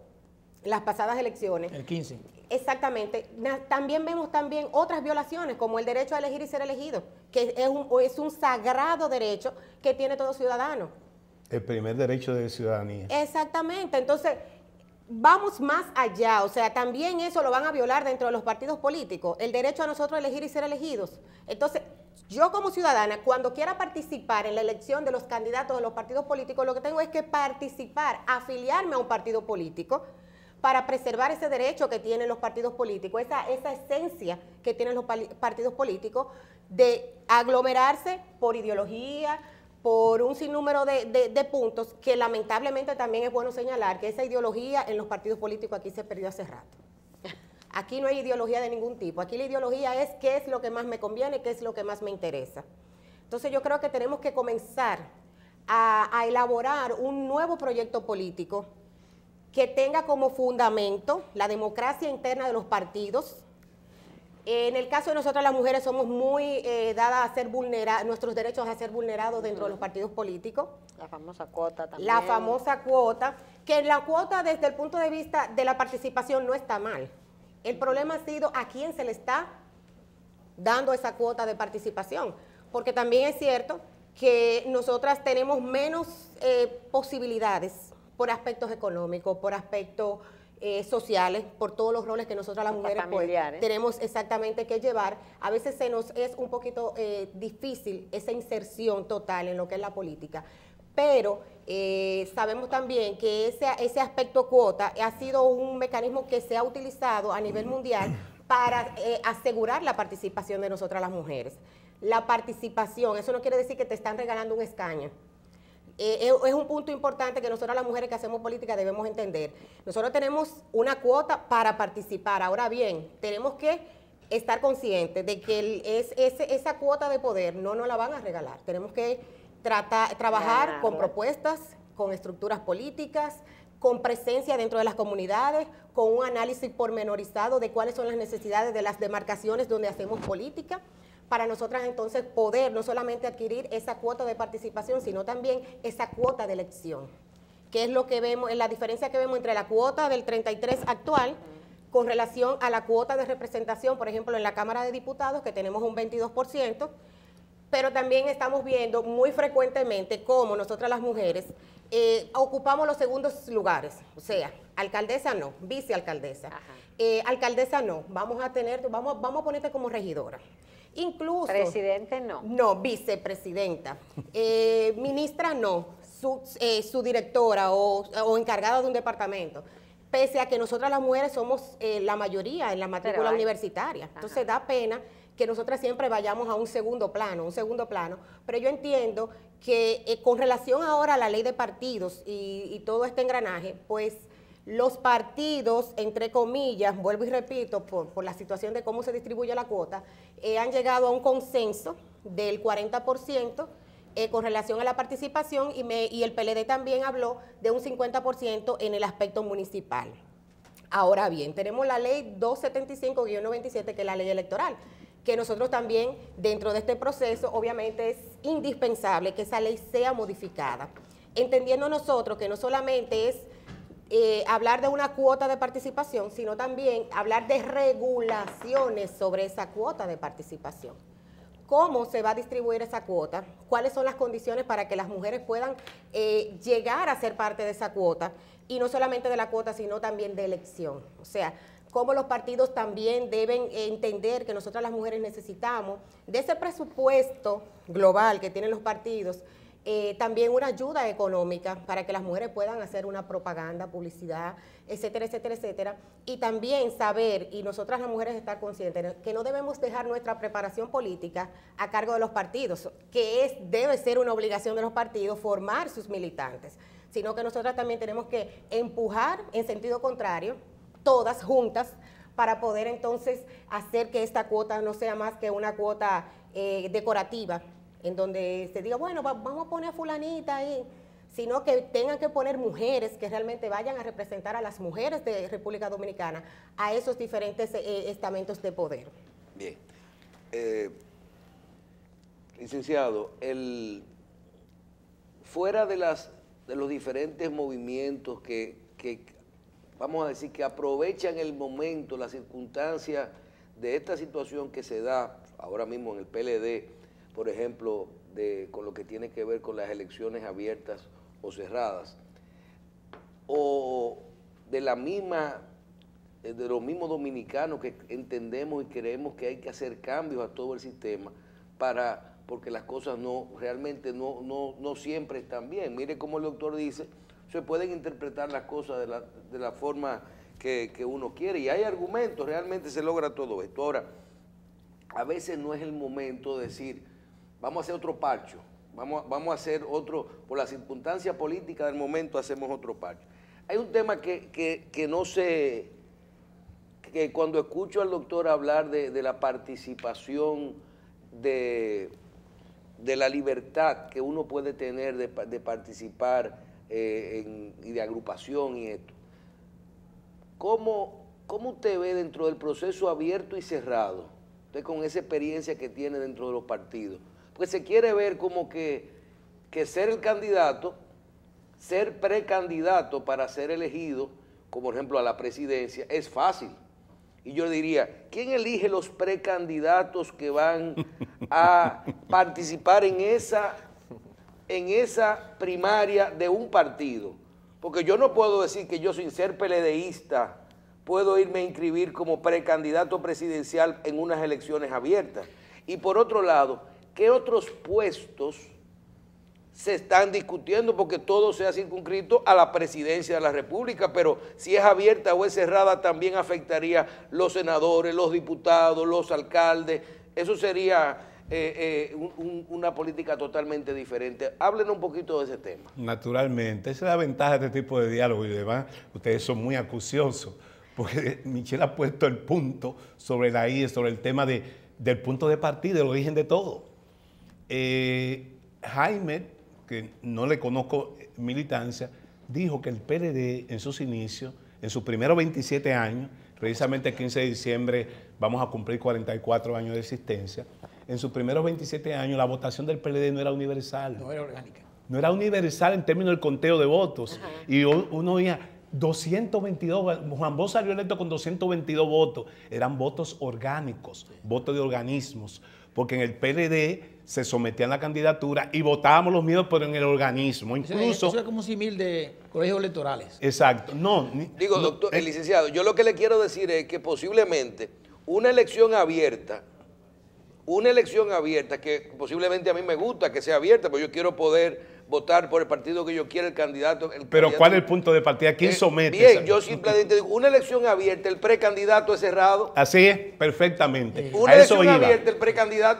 en las pasadas elecciones. El 15. Exactamente. También vemos otras violaciones, como el derecho a elegir y ser elegido, que es un sagrado derecho que tiene todo ciudadano. El primer derecho de ciudadanía. Exactamente. Entonces, vamos más allá, o sea, también eso lo van a violar dentro de los partidos políticos, el derecho a nosotros a elegir y ser elegidos. Entonces, yo como ciudadana, cuando quiera participar en la elección de los candidatos de los partidos políticos, lo que tengo es que participar, afiliarme a un partido político para preservar ese derecho que tienen los partidos políticos, esa esencia que tienen los partidos políticos de aglomerarse por ideología, por un sinnúmero de puntos, que lamentablemente también es bueno señalar que esa ideología en los partidos políticos aquí se perdió hace rato. Aquí no hay ideología de ningún tipo, aquí la ideología es qué es lo que más me conviene, qué es lo que más me interesa. Entonces yo creo que tenemos que comenzar a elaborar un nuevo proyecto político que tenga como fundamento la democracia interna de los partidos, En el caso de nosotras las mujeres somos muy dadas a ser vulneradas, nuestros derechos a ser vulnerados dentro de los partidos políticos. La famosa cuota también. La famosa cuota, que la cuota desde el punto de vista de la participación no está mal. El problema ha sido a quién se le está dando esa cuota de participación, porque también es cierto que nosotras tenemos menos posibilidades por aspectos económicos, por aspectos sociales, por todos los roles que nosotras las mujeres pues, tenemos exactamente que llevar. A veces se nos es un poquito difícil esa inserción total en lo que es la política, pero sabemos también que ese aspecto cuota ha sido un mecanismo que se ha utilizado a nivel mundial para asegurar la participación de nosotras las mujeres. La participación, eso no quiere decir que te están regalando un escaño. Es un punto importante que nosotras las mujeres que hacemos política debemos entender. Nosotros tenemos una cuota para participar. Ahora bien, tenemos que estar conscientes de que esa cuota de poder no nos la van a regalar. Tenemos que trabajar con propuestas, con estructuras políticas, con presencia dentro de las comunidades, con un análisis pormenorizado de cuáles son las necesidades de las demarcaciones donde hacemos política, para nosotras entonces poder no solamente adquirir esa cuota de participación, sino también esa cuota de elección, que es lo que vemos, la diferencia que vemos entre la cuota del 33 actual con relación a la cuota de representación, por ejemplo, en la Cámara de Diputados, que tenemos un 22%, pero también estamos viendo muy frecuentemente cómo nosotras las mujeres ocupamos los segundos lugares, o sea, alcaldesa no, vicealcaldesa, alcaldesa no, vamos a ponerte como regidora. Incluso... Presidente no. No, vicepresidenta. Ministra no, su directora o encargada de un departamento. Pese a que nosotras las mujeres somos la mayoría en la matrícula universitaria. Entonces da pena que nosotras siempre vayamos a un segundo plano. Pero yo entiendo que con relación ahora a la ley de partidos y todo este engranaje, pues... Los partidos, entre comillas, vuelvo y repito, por la situación de cómo se distribuye la cuota, han llegado a un consenso del 40% con relación a la participación y el PLD también habló de un 50% en el aspecto municipal. Ahora bien, tenemos la ley 275-97, que es la ley electoral, que nosotros también, dentro de este proceso, obviamente es indispensable que esa ley sea modificada, entendiendo nosotros que no solamente es hablar de una cuota de participación, sino también hablar de regulaciones sobre esa cuota de participación. ¿Cómo se va a distribuir esa cuota? ¿Cuáles son las condiciones para que las mujeres puedan llegar a ser parte de esa cuota? Y no solamente de la cuota, sino también de elección. O sea, cómo los partidos también deben entender que nosotras las mujeres necesitamos de ese presupuesto global que tienen los partidos, también una ayuda económica para que las mujeres puedan hacer una propaganda, publicidad, etcétera, etcétera, etcétera. Y también saber, y nosotras las mujeres estar conscientes, que no debemos dejar nuestra preparación política a cargo de los partidos, que debe ser una obligación de los partidos formar sus militantes, sino que nosotras también tenemos que empujar en sentido contrario, todas juntas, para poder entonces hacer que esta cuota no sea más que una cuota decorativa, en donde se diga, bueno, vamos a poner a fulanita ahí, sino que tengan que poner mujeres que realmente vayan a representar a las mujeres de República Dominicana a esos diferentes estamentos de poder. Bien. Licenciado, fuera de los diferentes movimientos que vamos a decir que aprovechan el momento, las circunstancias de esta situación que se da ahora mismo en el PLD, por ejemplo, con lo que tiene que ver con las elecciones abiertas o cerradas, o de los mismos dominicanos que entendemos y creemos que hay que hacer cambios a todo el sistema porque las cosas realmente no siempre están bien. Mire cómo el doctor dice, se pueden interpretar las cosas de la forma que uno quiere, y hay argumentos, realmente se logra todo esto. Ahora, a veces no es el momento de decir, vamos a hacer otro parcho, vamos a hacer otro, por la circunstancia política del momento hacemos otro parcho. Hay un tema que no sé, que cuando escucho al doctor hablar de la participación, de la libertad que uno puede tener de participar y de agrupación y esto, ¿cómo ¿cómo usted ve dentro del proceso abierto y cerrado? Usted con esa experiencia que tiene dentro de los partidos. Porque se quiere ver como que ser el candidato, ser precandidato para ser elegido, como por ejemplo a la presidencia, es fácil. Y yo diría, ¿quién elige los precandidatos que van a participar en esa primaria de un partido? Porque yo no puedo decir que yo sin ser PLDista puedo irme a inscribir como precandidato presidencial en unas elecciones abiertas. Y por otro lado, ¿qué otros puestos se están discutiendo? Porque todo se ha circunscrito a la presidencia de la República, pero si es abierta o es cerrada también afectaría los senadores, los diputados, los alcaldes. Eso sería una política totalmente diferente. Háblenos un poquito de ese tema. Naturalmente, esa es la ventaja de este tipo de diálogo y además ustedes son muy acuciosos porque Michelle ha puesto el punto sobre la I, sobre el tema del punto de partida, del origen de todo. Jaime, que no le conozco militancia, dijo que el PLD en sus inicios, en sus primeros 27 años, precisamente el 15 de diciembre vamos a cumplir 44 años de existencia, en sus primeros 27 años la votación del PLD no era universal. No era orgánica. No era universal en términos del conteo de votos. Ajá. Y uno oía 222, Juan Bosch salió electo con 222 votos. Eran votos orgánicos, votos de organismos. Porque en el PLD se sometían a la candidatura y votábamos los mismos, pero en el organismo. Incluso, Eso es como un símil de colegios electorales. exacto. Digo, doctor, el licenciado, yo lo que le quiero decir es que posiblemente una elección abierta, que posiblemente a mí me gusta que sea abierta, porque yo quiero poder votar por el partido que yo quiera, el candidato. Pero ¿cuál es el punto de partida? ¿Quién somete? Bien, yo simplemente digo, una elección abierta, el precandidato es cerrado. Así es, perfectamente. Una A eso elección iba. abierta,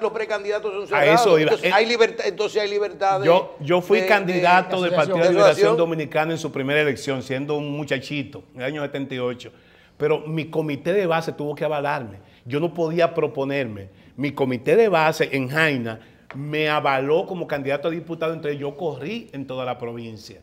los precandidatos son cerrados. A eso iba. Entonces hay libertad de... Yo fui candidato del Partido de de Liberación asociación. Dominicana en su primera elección, siendo un muchachito, en el año 78. Pero mi comité de base tuvo que avalarme. Yo no podía proponerme. Mi comité de base en Jaina me avaló como candidato a diputado, entonces yo corrí en toda la provincia.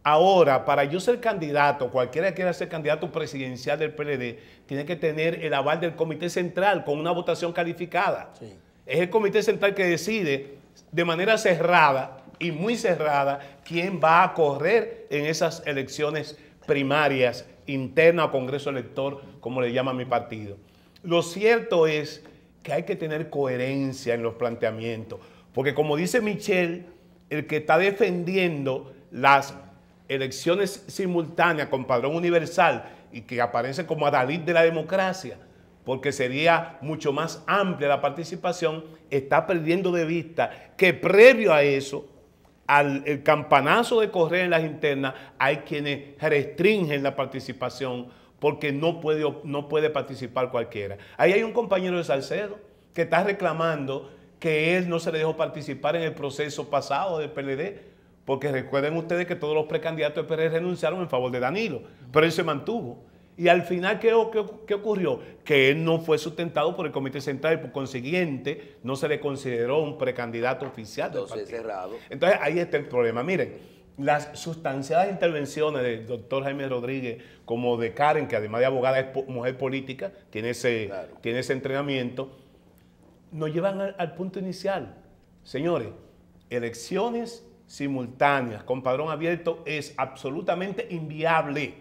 Ahora, para yo ser candidato, cualquiera que quiera ser candidato presidencial del PLD, tiene que tener el aval del comité central con una votación calificada. Sí. Es el comité central que decide de manera cerrada y muy cerrada quién va a correr en esas elecciones primarias internas o congreso elector, como le llama mi partido. Lo cierto es que hay que tener coherencia en los planteamientos, porque como dice Michelle, el que está defendiendo las elecciones simultáneas con padrón universal y que aparece como adalid de la democracia, porque sería mucho más amplia la participación, está perdiendo de vista que previo a eso, el campanazo de correr en las internas, hay quienes restringen la participación porque no puede participar cualquiera. Ahí hay un compañero de Salcedo que está reclamando que él no se le dejó participar en el proceso pasado del PLD, porque recuerden ustedes que todos los precandidatos del PLD renunciaron en favor de Danilo, pero él se mantuvo. Y al final, ¿qué ocurrió? Que él no fue sustentado por el Comité Central y por consiguiente no se le consideró un precandidato oficial del partido. Cerrado. Entonces ahí está el problema. Miren, las sustanciadas intervenciones del doctor Jaime Rodríguez, como de Karen, que además de abogada es mujer política, tiene ese entrenamiento, nos llevan al punto inicial. Señores, elecciones simultáneas con padrón abierto es absolutamente inviable.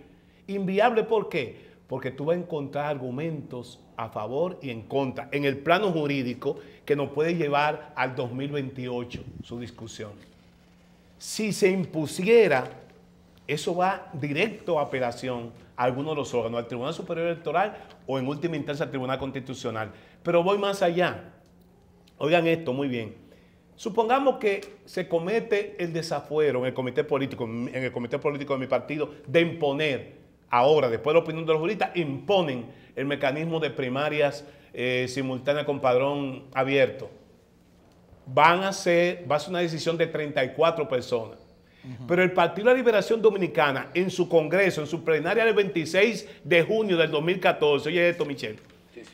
¿Inviable por qué? Porque tú vas a encontrar argumentos a favor y en contra en el plano jurídico que nos puede llevar al 2028 su discusión. Si se impusiera, eso va directo a apelación a alguno de los órganos, al Tribunal Superior Electoral o en última instancia al Tribunal Constitucional. Pero voy más allá. Oigan esto muy bien. Supongamos que se comete el desafuero en el comité político de mi partido de imponer, ahora, después de la opinión de los juristas, imponen el mecanismo de primarias simultáneas con padrón abierto. Va a ser una decisión de 34 personas. Pero el Partido de la Liberación Dominicana, en su congreso, en su plenaria del 26 de junio del 2014, oye esto, Michelle,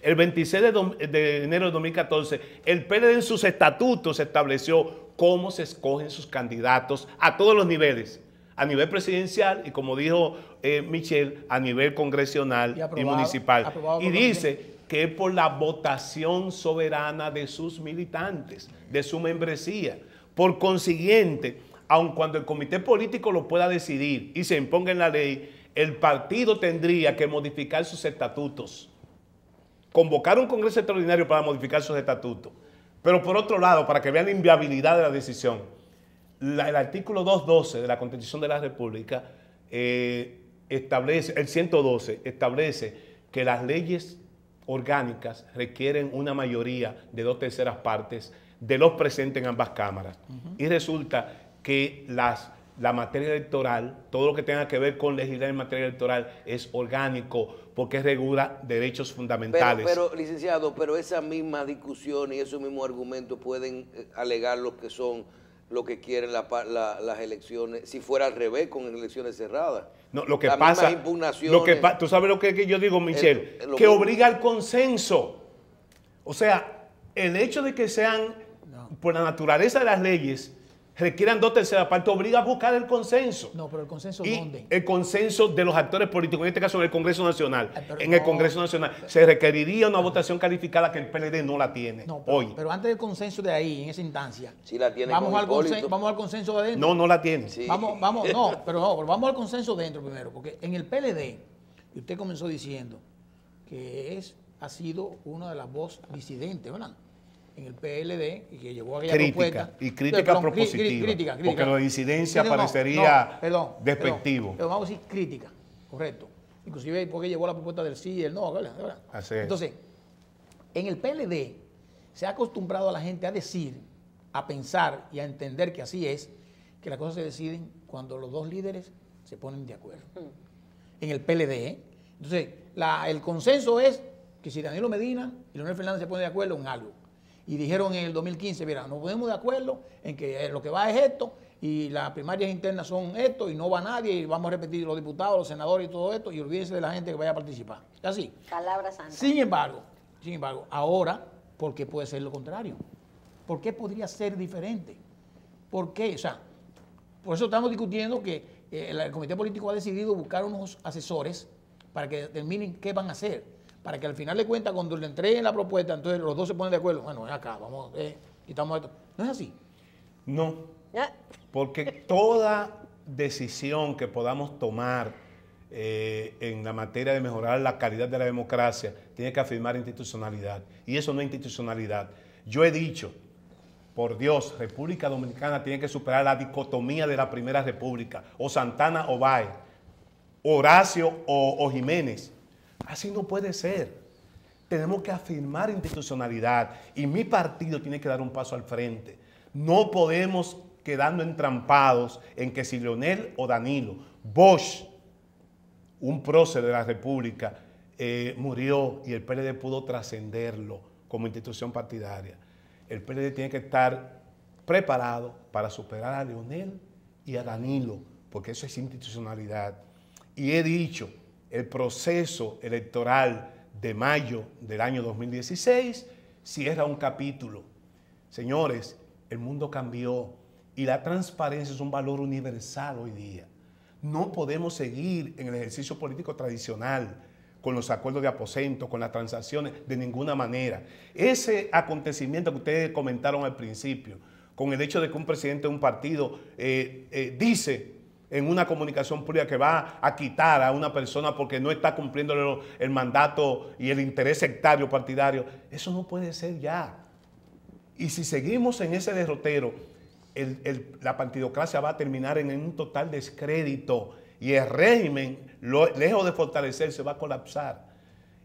el 26 de enero del 2014, el PLD en sus estatutos estableció cómo se escogen sus candidatos a todos los niveles, a nivel presidencial y, como dijo Michelle, a nivel congresional y municipal. Y dice que es por la votación soberana de sus militantes, de su membresía. Por consiguiente, aun cuando el comité político lo pueda decidir y se imponga en la ley, el partido tendría que modificar sus estatutos, convocar un congreso extraordinario para modificar sus estatutos. Pero por otro lado, para que vean la inviabilidad de la decisión, el artículo 212 de la Constitución de la República establece, el 112, establece que las leyes orgánicas requieren una mayoría de 2/3 partes de los presentes en ambas cámaras. Y resulta que la materia electoral, todo lo que tenga que ver con legislar en materia electoral es orgánico porque regula derechos fundamentales. Pero licenciado, pero esa misma discusión y esos mismos argumentos pueden alegar lo que quieren las elecciones, si fuera al revés con elecciones cerradas. No, lo que pasa, tú sabes lo que yo digo, Michelle, que obliga al consenso. O sea, el hecho de que sean, por la naturaleza de las leyes, requieran 2/3 partes, obliga a buscar el consenso. No, pero el consenso y ¿dónde? El consenso de los actores políticos, en este caso en el Congreso Nacional. En el Congreso Nacional se requeriría una votación calificada que el PLD no la tiene hoy. Pero antes del consenso de ahí, en esa instancia, sí la tiene, vamos al consenso de adentro. No la tiene. Sí. Vamos al consenso de dentro primero, porque en el PLD, y usted comenzó diciendo que ha sido una de las voces disidentes, ¿verdad? En el PLD, y que llegó a aquella propuesta. Y crítica propositiva. Crítica. Porque la disidencia parecería despectivo. Pero vamos a decir crítica, correcto. Inclusive porque llegó la propuesta del sí y el no, ¿verdad? Así es. Entonces, en el PLD se ha acostumbrado a la gente a decir, a pensar y a entender que así es, que las cosas se deciden cuando los dos líderes se ponen de acuerdo. En el PLD, Entonces, el consenso es que si Danilo Medina y Leonel Fernández se ponen de acuerdo en algo, y dijeron en el 2015, mira, nos ponemos de acuerdo en que lo que va es esto, y las primarias internas son esto, y no va nadie, y vamos a repetir los diputados, los senadores y todo esto, y olvídense de la gente que vaya a participar. Así. Palabra santa. Sin embargo, ahora, ¿por qué puede ser lo contrario? ¿Por qué podría ser diferente? ¿Por qué? O sea, por eso estamos discutiendo que el comité político ha decidido buscar unos asesores para que determinen qué van a hacer. Para que al final de cuentas, cuando le entreguen la propuesta, entonces los dos se ponen de acuerdo. Bueno, es acá, vamos, quitamos esto. ¿No es así? No, porque toda decisión que podamos tomar en la materia de mejorar la calidad de la democracia tiene que afirmar institucionalidad. Y eso no es institucionalidad. Yo he dicho, por Dios, República Dominicana tiene que superar la dicotomía de la Primera República, o Santana o Báez, Horacio o Jiménez. Así no puede ser. Tenemos que afirmar institucionalidad y mi partido tiene que dar un paso al frente. No podemos quedarnos entrampados en que si Leonel o Danilo, Bosch, un prócer de la República, murió y el PLD pudo trascenderlo como institución partidaria. El PLD tiene que estar preparado para superar a Leonel y a Danilo, porque eso es institucionalidad. Y he dicho, el proceso electoral de mayo del año 2016 cierra un capítulo. Señores, el mundo cambió y la transparencia es un valor universal hoy día. No podemos seguir en el ejercicio político tradicional con los acuerdos de aposento, con las transacciones, de ninguna manera. Ese acontecimiento que ustedes comentaron al principio, con el hecho de que un presidente de un partido dice en una comunicación pública que va a quitar a una persona porque no está cumpliendo el mandato y el interés sectario partidario, eso no puede ser ya. Y si seguimos en ese derrotero, la partidocracia va a terminar en un total descrédito y el régimen, lejos de fortalecerse, va a colapsar.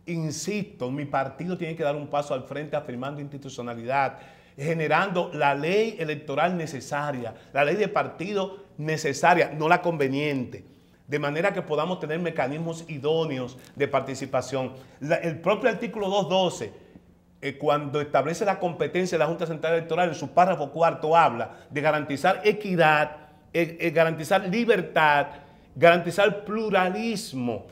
Insisto, mi partido tiene que dar un paso al frente afirmando institucionalidad, generando la ley electoral necesaria, la ley de partido necesaria, no la conveniente, de manera que podamos tener mecanismos idóneos de participación. El propio artículo 212, cuando establece la competencia de la Junta Central Electoral, en su párrafo 4 habla de garantizar equidad, garantizar libertad, garantizar pluralismo.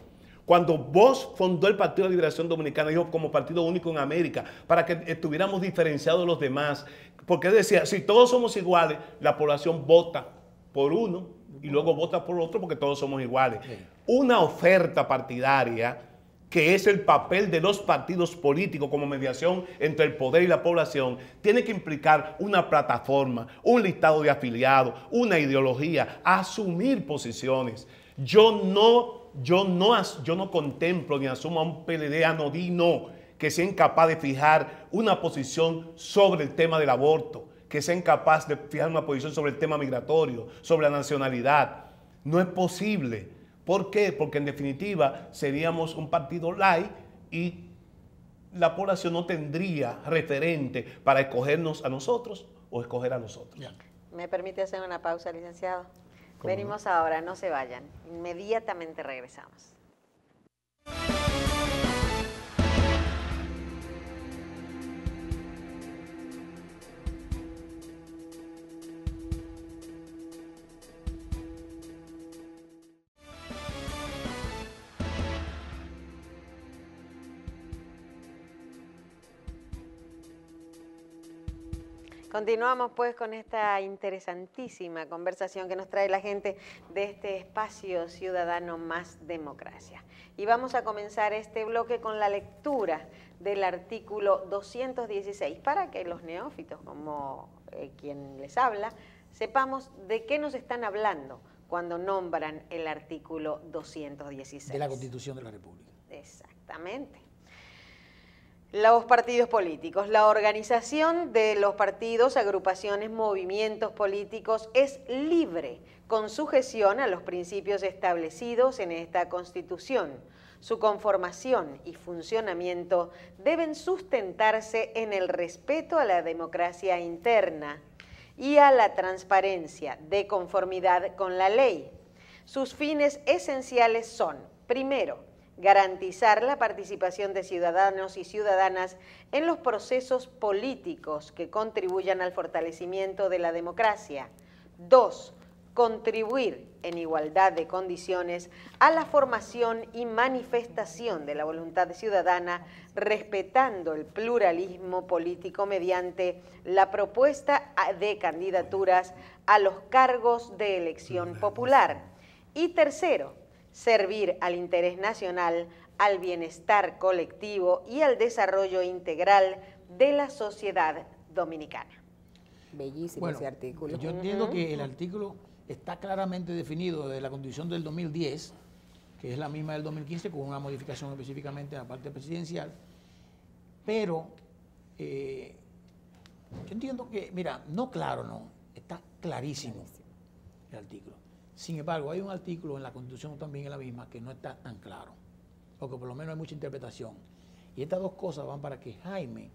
Cuando Bosch fundó el Partido de Liberación Dominicana, dijo como partido único en América, para que estuviéramos diferenciados de los demás, porque decía, si todos somos iguales, la población vota por uno y luego vota por otro porque todos somos iguales. Sí. Una oferta partidaria, que es el papel de los partidos políticos como mediación entre el poder y la población, tiene que implicar una plataforma, un listado de afiliados, una ideología, asumir posiciones. Yo no contemplo ni asumo a un PLD anodino que sea incapaz de fijar una posición sobre el tema del aborto, que sea incapaz de fijar una posición sobre el tema migratorio, sobre la nacionalidad. No es posible. ¿Por qué? Porque en definitiva seríamos un partido light y la población no tendría referente para escogernos a nosotros o escoger a nosotros. Ya. ¿Me permite hacer una pausa, licenciado? ¿Cómo Venimos ahora, no se vayan. Inmediatamente regresamos. Continuamos pues con esta interesantísima conversación que nos trae la gente de este espacio ciudadano Más Democracia. Y vamos a comenzar este bloque con la lectura del artículo 216 para que los neófitos, como quien les habla, sepamos de qué nos están hablando cuando nombran el artículo 216. De la Constitución de la República. Exactamente. Los partidos políticos. La organización de los partidos, agrupaciones, movimientos políticos es libre, con sujeción a los principios establecidos en esta Constitución. Su conformación y funcionamiento deben sustentarse en el respeto a la democracia interna y a la transparencia, de conformidad con la ley. Sus fines esenciales son, primero, garantizar la participación de ciudadanos y ciudadanas en los procesos políticos que contribuyan al fortalecimiento de la democracia. 2. Contribuir en igualdad de condiciones a la formación y manifestación de la voluntad ciudadana, respetando el pluralismo político mediante la propuesta de candidaturas a los cargos de elección popular. Y tercero, servir al interés nacional, al bienestar colectivo y al desarrollo integral de la sociedad dominicana. Bellísimo ese artículo. Yo entiendo que el artículo está claramente definido de la Constitución del 2010, que es la misma del 2015, con una modificación específicamente en la parte presidencial, pero yo entiendo que, mira, no claro, no, está clarísimo el artículo. Sin embargo, hay un artículo en la Constitución también en la misma que no está tan claro, o que por lo menos hay mucha interpretación. Y estas dos cosas van para que Jaime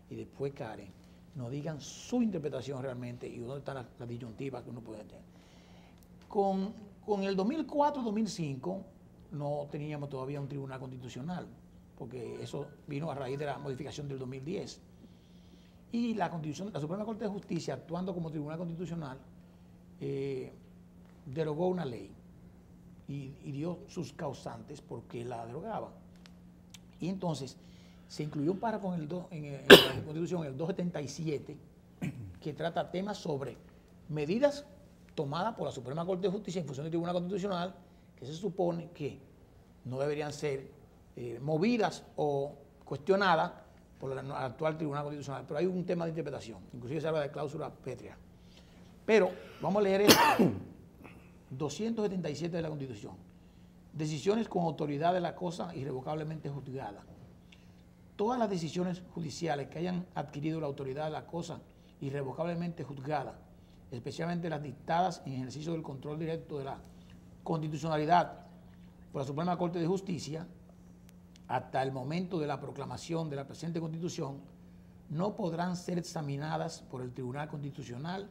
y después Karen nos digan su interpretación realmente y dónde están las disyuntivas que uno puede tener. Con el 2004-2005 no teníamos todavía un tribunal constitucional, porque eso vino a raíz de la modificación del 2010. Y la Suprema Corte de Justicia, actuando como tribunal constitucional, derogó una ley y dio sus causantes porque la derogaba. Y entonces se incluyó un párrafo en la Constitución, el 277, que trata temas sobre medidas tomadas por la Suprema Corte de Justicia en función del Tribunal Constitucional, que se supone que no deberían ser movidas o cuestionadas por el actual Tribunal Constitucional. Pero hay un tema de interpretación, inclusive se habla de cláusula pétrea. Pero vamos a leer esto. 277 de la Constitución. Decisiones con autoridad de la cosa irrevocablemente juzgada. Todas las decisiones judiciales que hayan adquirido la autoridad de la cosa irrevocablemente juzgada, especialmente las dictadas en ejercicio del control directo de la constitucionalidad por la Suprema Corte de Justicia, hasta el momento de la proclamación de la presente Constitución, no podrán ser examinadas por el Tribunal Constitucional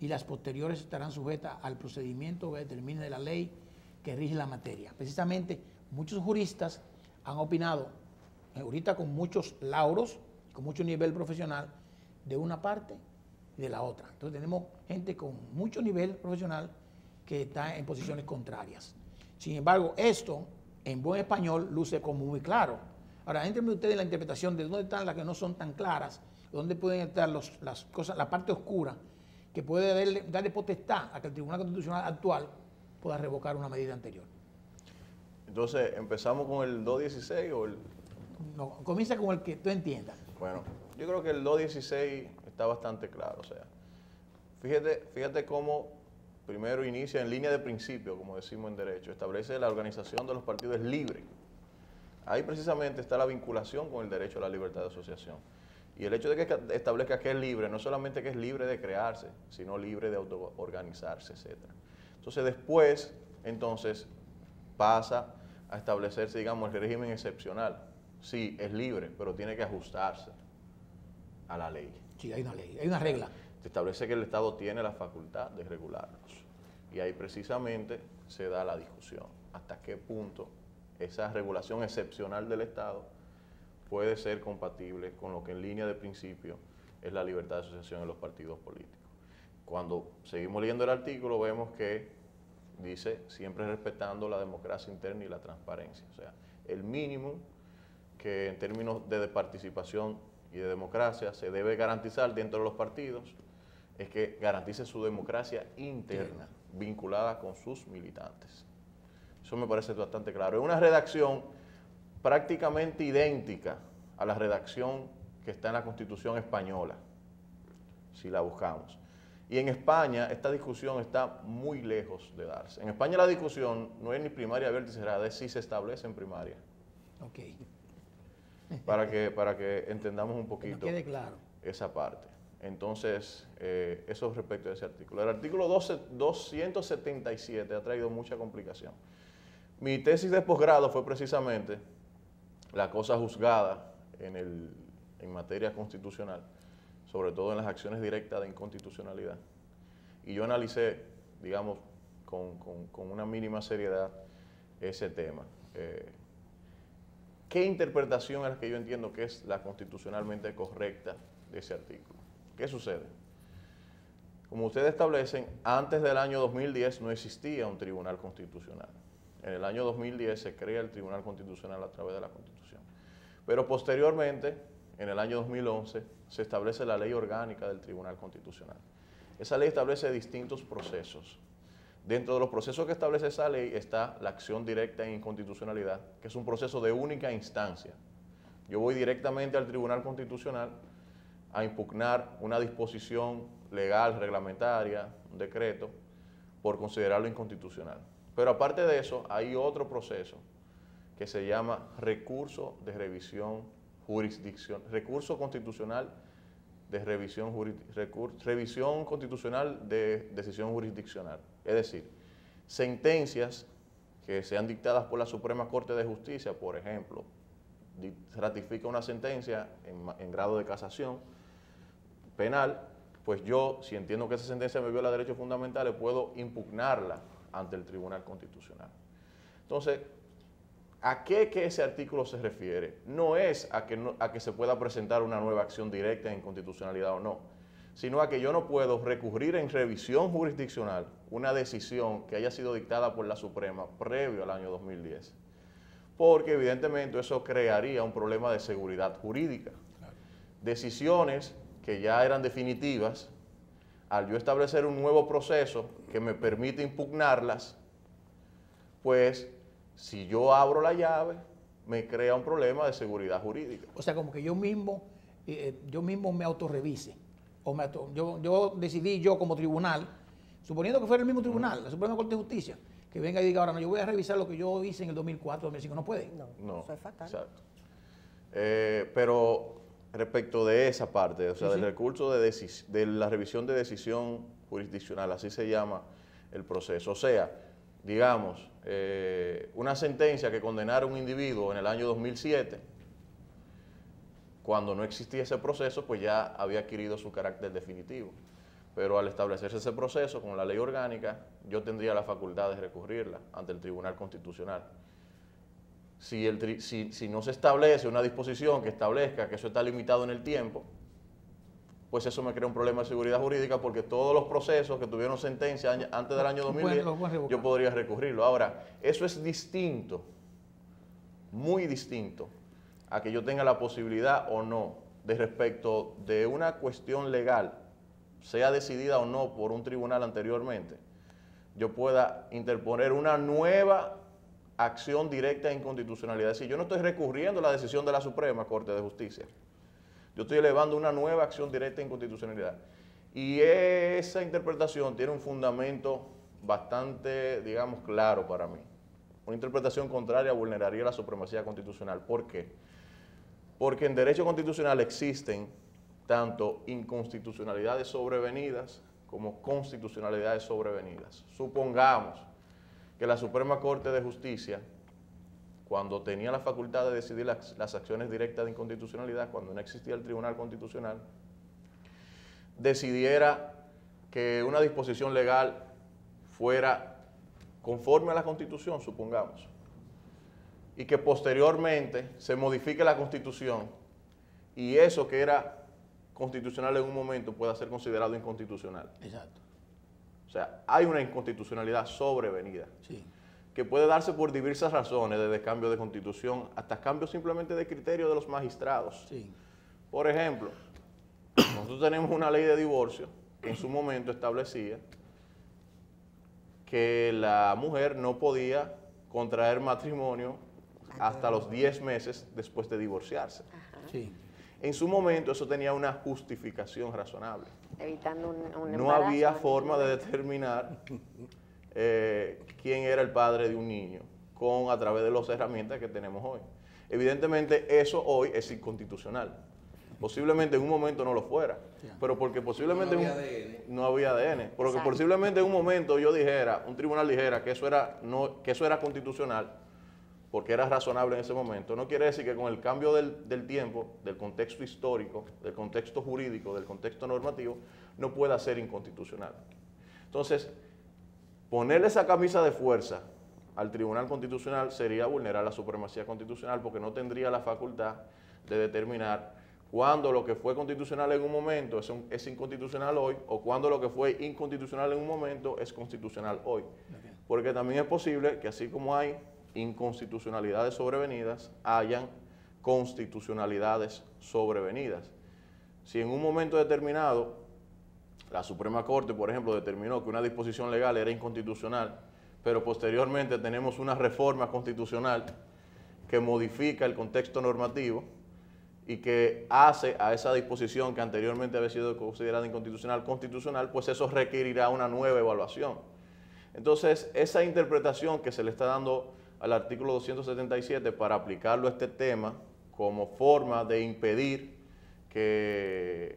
y las posteriores estarán sujetas al procedimiento que determine de la ley que rige la materia. Precisamente, muchos juristas han opinado, ahorita con muchos lauros, con mucho nivel profesional, de una parte y de la otra. Entonces tenemos gente con mucho nivel profesional que está en posiciones contrarias. Sin embargo, esto, en buen español, luce como muy claro. Ahora, entrenme ustedes en la interpretación de dónde están las que no son tan claras, dónde pueden estar las cosas, la parte oscura, que puede darle potestad a que el Tribunal Constitucional actual pueda revocar una medida anterior. Entonces, ¿empezamos con el 216 o el...? No, comienza con el que tú entiendas. Bueno, yo creo que el 216 está bastante claro. O sea, fíjate cómo primero inicia en línea de principio, como decimos en derecho, establece la organización de los partidos es libre. Ahí precisamente está la vinculación con el derecho a la libertad de asociación. Y el hecho de que establezca que es libre, no solamente que es libre de crearse, sino libre de autoorganizarse, etc. Entonces después, pasa a establecerse, digamos, el régimen excepcional. Sí, es libre, pero tiene que ajustarse a la ley. Sí, hay una ley, hay una regla. Se establece que el Estado tiene la facultad de regularlos. Y ahí precisamente se da la discusión. ¿Hasta qué punto esa regulación excepcional del Estado puede ser compatible con lo que en línea de principio es la libertad de asociación en los partidos políticos? Cuando seguimos leyendo el artículo vemos que dice siempre respetando la democracia interna y la transparencia. O sea, el mínimo que en términos de participación y de democracia se debe garantizar dentro de los partidos es que garantice su democracia interna, vinculada con sus militantes. Eso me parece bastante claro. Es una redacción prácticamente idéntica a la redacción que está en la Constitución española, si la buscamos. Y en España esta discusión está muy lejos de darse. En España la discusión no es ni primaria abierta y cerrada, es si se establece en primaria. Ok. Para que entendamos un poquito quede claro esa parte. Entonces, eso respecto a ese artículo. El artículo 277 ha traído mucha complicación. Mi tesis de posgrado fue precisamente la cosa juzgada en materia constitucional, sobre todo en las acciones directas de inconstitucionalidad. Y yo analicé, digamos, con una mínima seriedad ese tema. ¿Qué interpretación es la que yo entiendo que es la constitucionalmente correcta de ese artículo? ¿Qué sucede? Como ustedes establecen, antes del año 2010 no existía un tribunal constitucional. En el año 2010 se crea el Tribunal Constitucional a través de la Constitución. Pero posteriormente, en el año 2011, se establece la ley orgánica del Tribunal Constitucional. Esa ley establece distintos procesos. Dentro de los procesos que establece esa ley está la acción directa en inconstitucionalidad, que es un proceso de única instancia. Yo voy directamente al Tribunal Constitucional a impugnar una disposición legal, reglamentaria, un decreto, por considerarlo inconstitucional. Pero aparte de eso, hay otro proceso que se llama recurso de revisión recurso constitucional de revisión constitucional de decisión jurisdiccional. Es decir, sentencias que sean dictadas por la Suprema Corte de Justicia, por ejemplo, ratifica una sentencia en grado de casación penal, pues yo, si entiendo que esa sentencia me viola derechos fundamentales, puedo impugnarla ante el Tribunal Constitucional. Entonces, ¿a qué ese artículo se refiere? No es a que se pueda presentar una nueva acción directa en inconstitucionalidad o no, sino a que yo no puedo recurrir en revisión jurisdiccional una decisión que haya sido dictada por la Suprema previo al año 2010. Porque evidentemente eso crearía un problema de seguridad jurídica. Decisiones que ya eran definitivas, al yo establecer un nuevo proceso que me permite impugnarlas, pues si yo abro la llave, me crea un problema de seguridad jurídica. O sea, como que yo mismo me autorrevise. Yo decidí como tribunal, suponiendo que fuera el mismo tribunal, la Suprema Corte de Justicia, que venga y diga, ahora no, yo voy a revisar lo que yo hice en el 2004, 2005, no puede. No, eso es fatal. Exacto. Pero respecto de esa parte, o sea, del recurso de la revisión de decisión jurisdiccional, así se llama el proceso. O sea, digamos, una sentencia que condenara a un individuo en el año 2007, cuando no existía ese proceso, pues ya había adquirido su carácter definitivo. Pero al establecerse ese proceso con la ley orgánica, yo tendría la facultad de recurrirla ante el Tribunal Constitucional. Si no se establece una disposición que establezca que eso está limitado en el tiempo, pues eso me crea un problema de seguridad jurídica, porque todos los procesos que tuvieron sentencia antes del año 2010, yo podría recurrirlo. Ahora, eso es distinto, muy distinto, a que yo tenga la posibilidad o no de respecto de una cuestión legal sea decidida o no por un tribunal anteriormente, yo pueda interponer una nueva acción directa de inconstitucionalidad. Es decir, yo no estoy recurriendo a la decisión de la Suprema Corte de Justicia. Yo estoy elevando una nueva acción directa de inconstitucionalidad. Y esa interpretación tiene un fundamento bastante, digamos, claro para mí. Una interpretación contraria vulneraría la supremacía constitucional. ¿Por qué? Porque en derecho constitucional existen tanto inconstitucionalidades sobrevenidas como constitucionalidades sobrevenidas. Supongamos que la Suprema Corte de Justicia, cuando tenía la facultad de decidir las acciones directas de inconstitucionalidad, cuando no existía el Tribunal Constitucional, decidiera que una disposición legal fuera conforme a la Constitución, supongamos, y que posteriormente se modifique la Constitución y eso que era constitucional en un momento pueda ser considerado inconstitucional. Exacto. O sea, hay una inconstitucionalidad sobrevenida, Sí. que puede darse por diversas razones, desde cambio de constitución hasta cambios simplemente de criterio de los magistrados. Sí. Por ejemplo, nosotros tenemos una ley de divorcio que en su momento establecía que la mujer no podía contraer matrimonio hasta los 10 meses después de divorciarse. Sí. En su momento eso tenía una justificación razonable. Evitando un No embarazo, había ¿no? forma de determinar quién era el padre de un niño a través de las herramientas que tenemos hoy. Evidentemente eso hoy es inconstitucional. Posiblemente en un momento no lo fuera, pero porque posiblemente no había ADN. Porque Exacto. posiblemente en un momento yo dijera, un tribunal dijera que eso era constitucional, porque era razonable en ese momento, no quiere decir que con el cambio del tiempo, del contexto histórico, del contexto jurídico, del contexto normativo, no pueda ser inconstitucional. Entonces, ponerle esa camisa de fuerza al Tribunal Constitucional sería vulnerar la supremacía constitucional porque no tendría la facultad de determinar cuándo lo que fue constitucional en un momento es inconstitucional hoy o cuándo lo que fue inconstitucional en un momento es constitucional hoy. Porque también es posible que así como hay inconstitucionalidades sobrevenidas, hayan constitucionalidades sobrevenidas. Si en un momento determinado la Suprema Corte, por ejemplo, determinó que una disposición legal era inconstitucional, pero posteriormente tenemos una reforma constitucional que modifica el contexto normativo y que hace a esa disposición que anteriormente había sido considerada inconstitucional, constitucional, pues eso requerirá una nueva evaluación. Entonces, esa interpretación que se le está dando al artículo 277 para aplicarlo a este tema como forma de impedir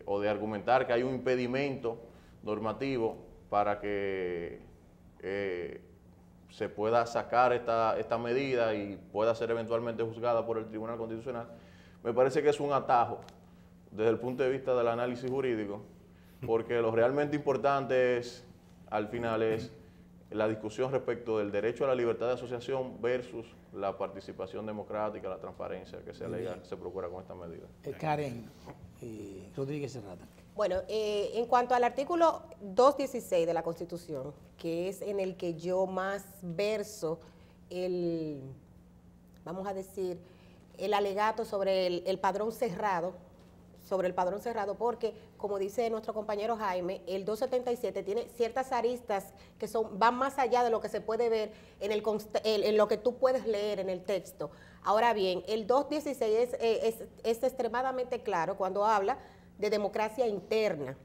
o de argumentar que hay un impedimento normativo para que se pueda sacar esta medida y pueda ser eventualmente juzgada por el Tribunal Constitucional, me parece que es un atajo desde el punto de vista del análisis jurídico, porque lo realmente importante al final es la discusión respecto del derecho a la libertad de asociación versus la participación democrática, la transparencia que se alega, se procura con esta medida. Karen Rodríguez Serrata. Bueno, en cuanto al artículo 216 de la Constitución, que es en el que yo más verso vamos a decir, el alegato sobre el padrón cerrado, porque, como dice nuestro compañero Jaime, el 277 tiene ciertas aristas que van más allá de lo que se puede ver en lo que tú puedes leer en el texto. Ahora bien, el 216 es extremadamente claro cuando habla de democracia interna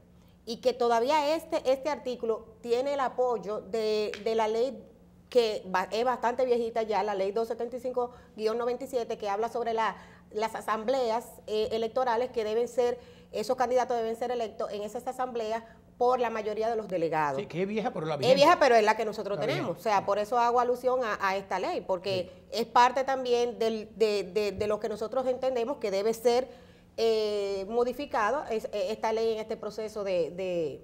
y que todavía este artículo tiene el apoyo de la ley que es bastante viejita ya, la ley 275-97, que habla sobre las asambleas electorales que esos candidatos deben ser electos en esas asambleas por la mayoría de los delegados. Sí, que es vieja, pero la Es vieja, pero es la que nosotros la tenemos. vigente. O sea, por eso hago alusión a esta ley, porque es parte también de lo que nosotros entendemos que debe ser modificado, esta ley en este proceso de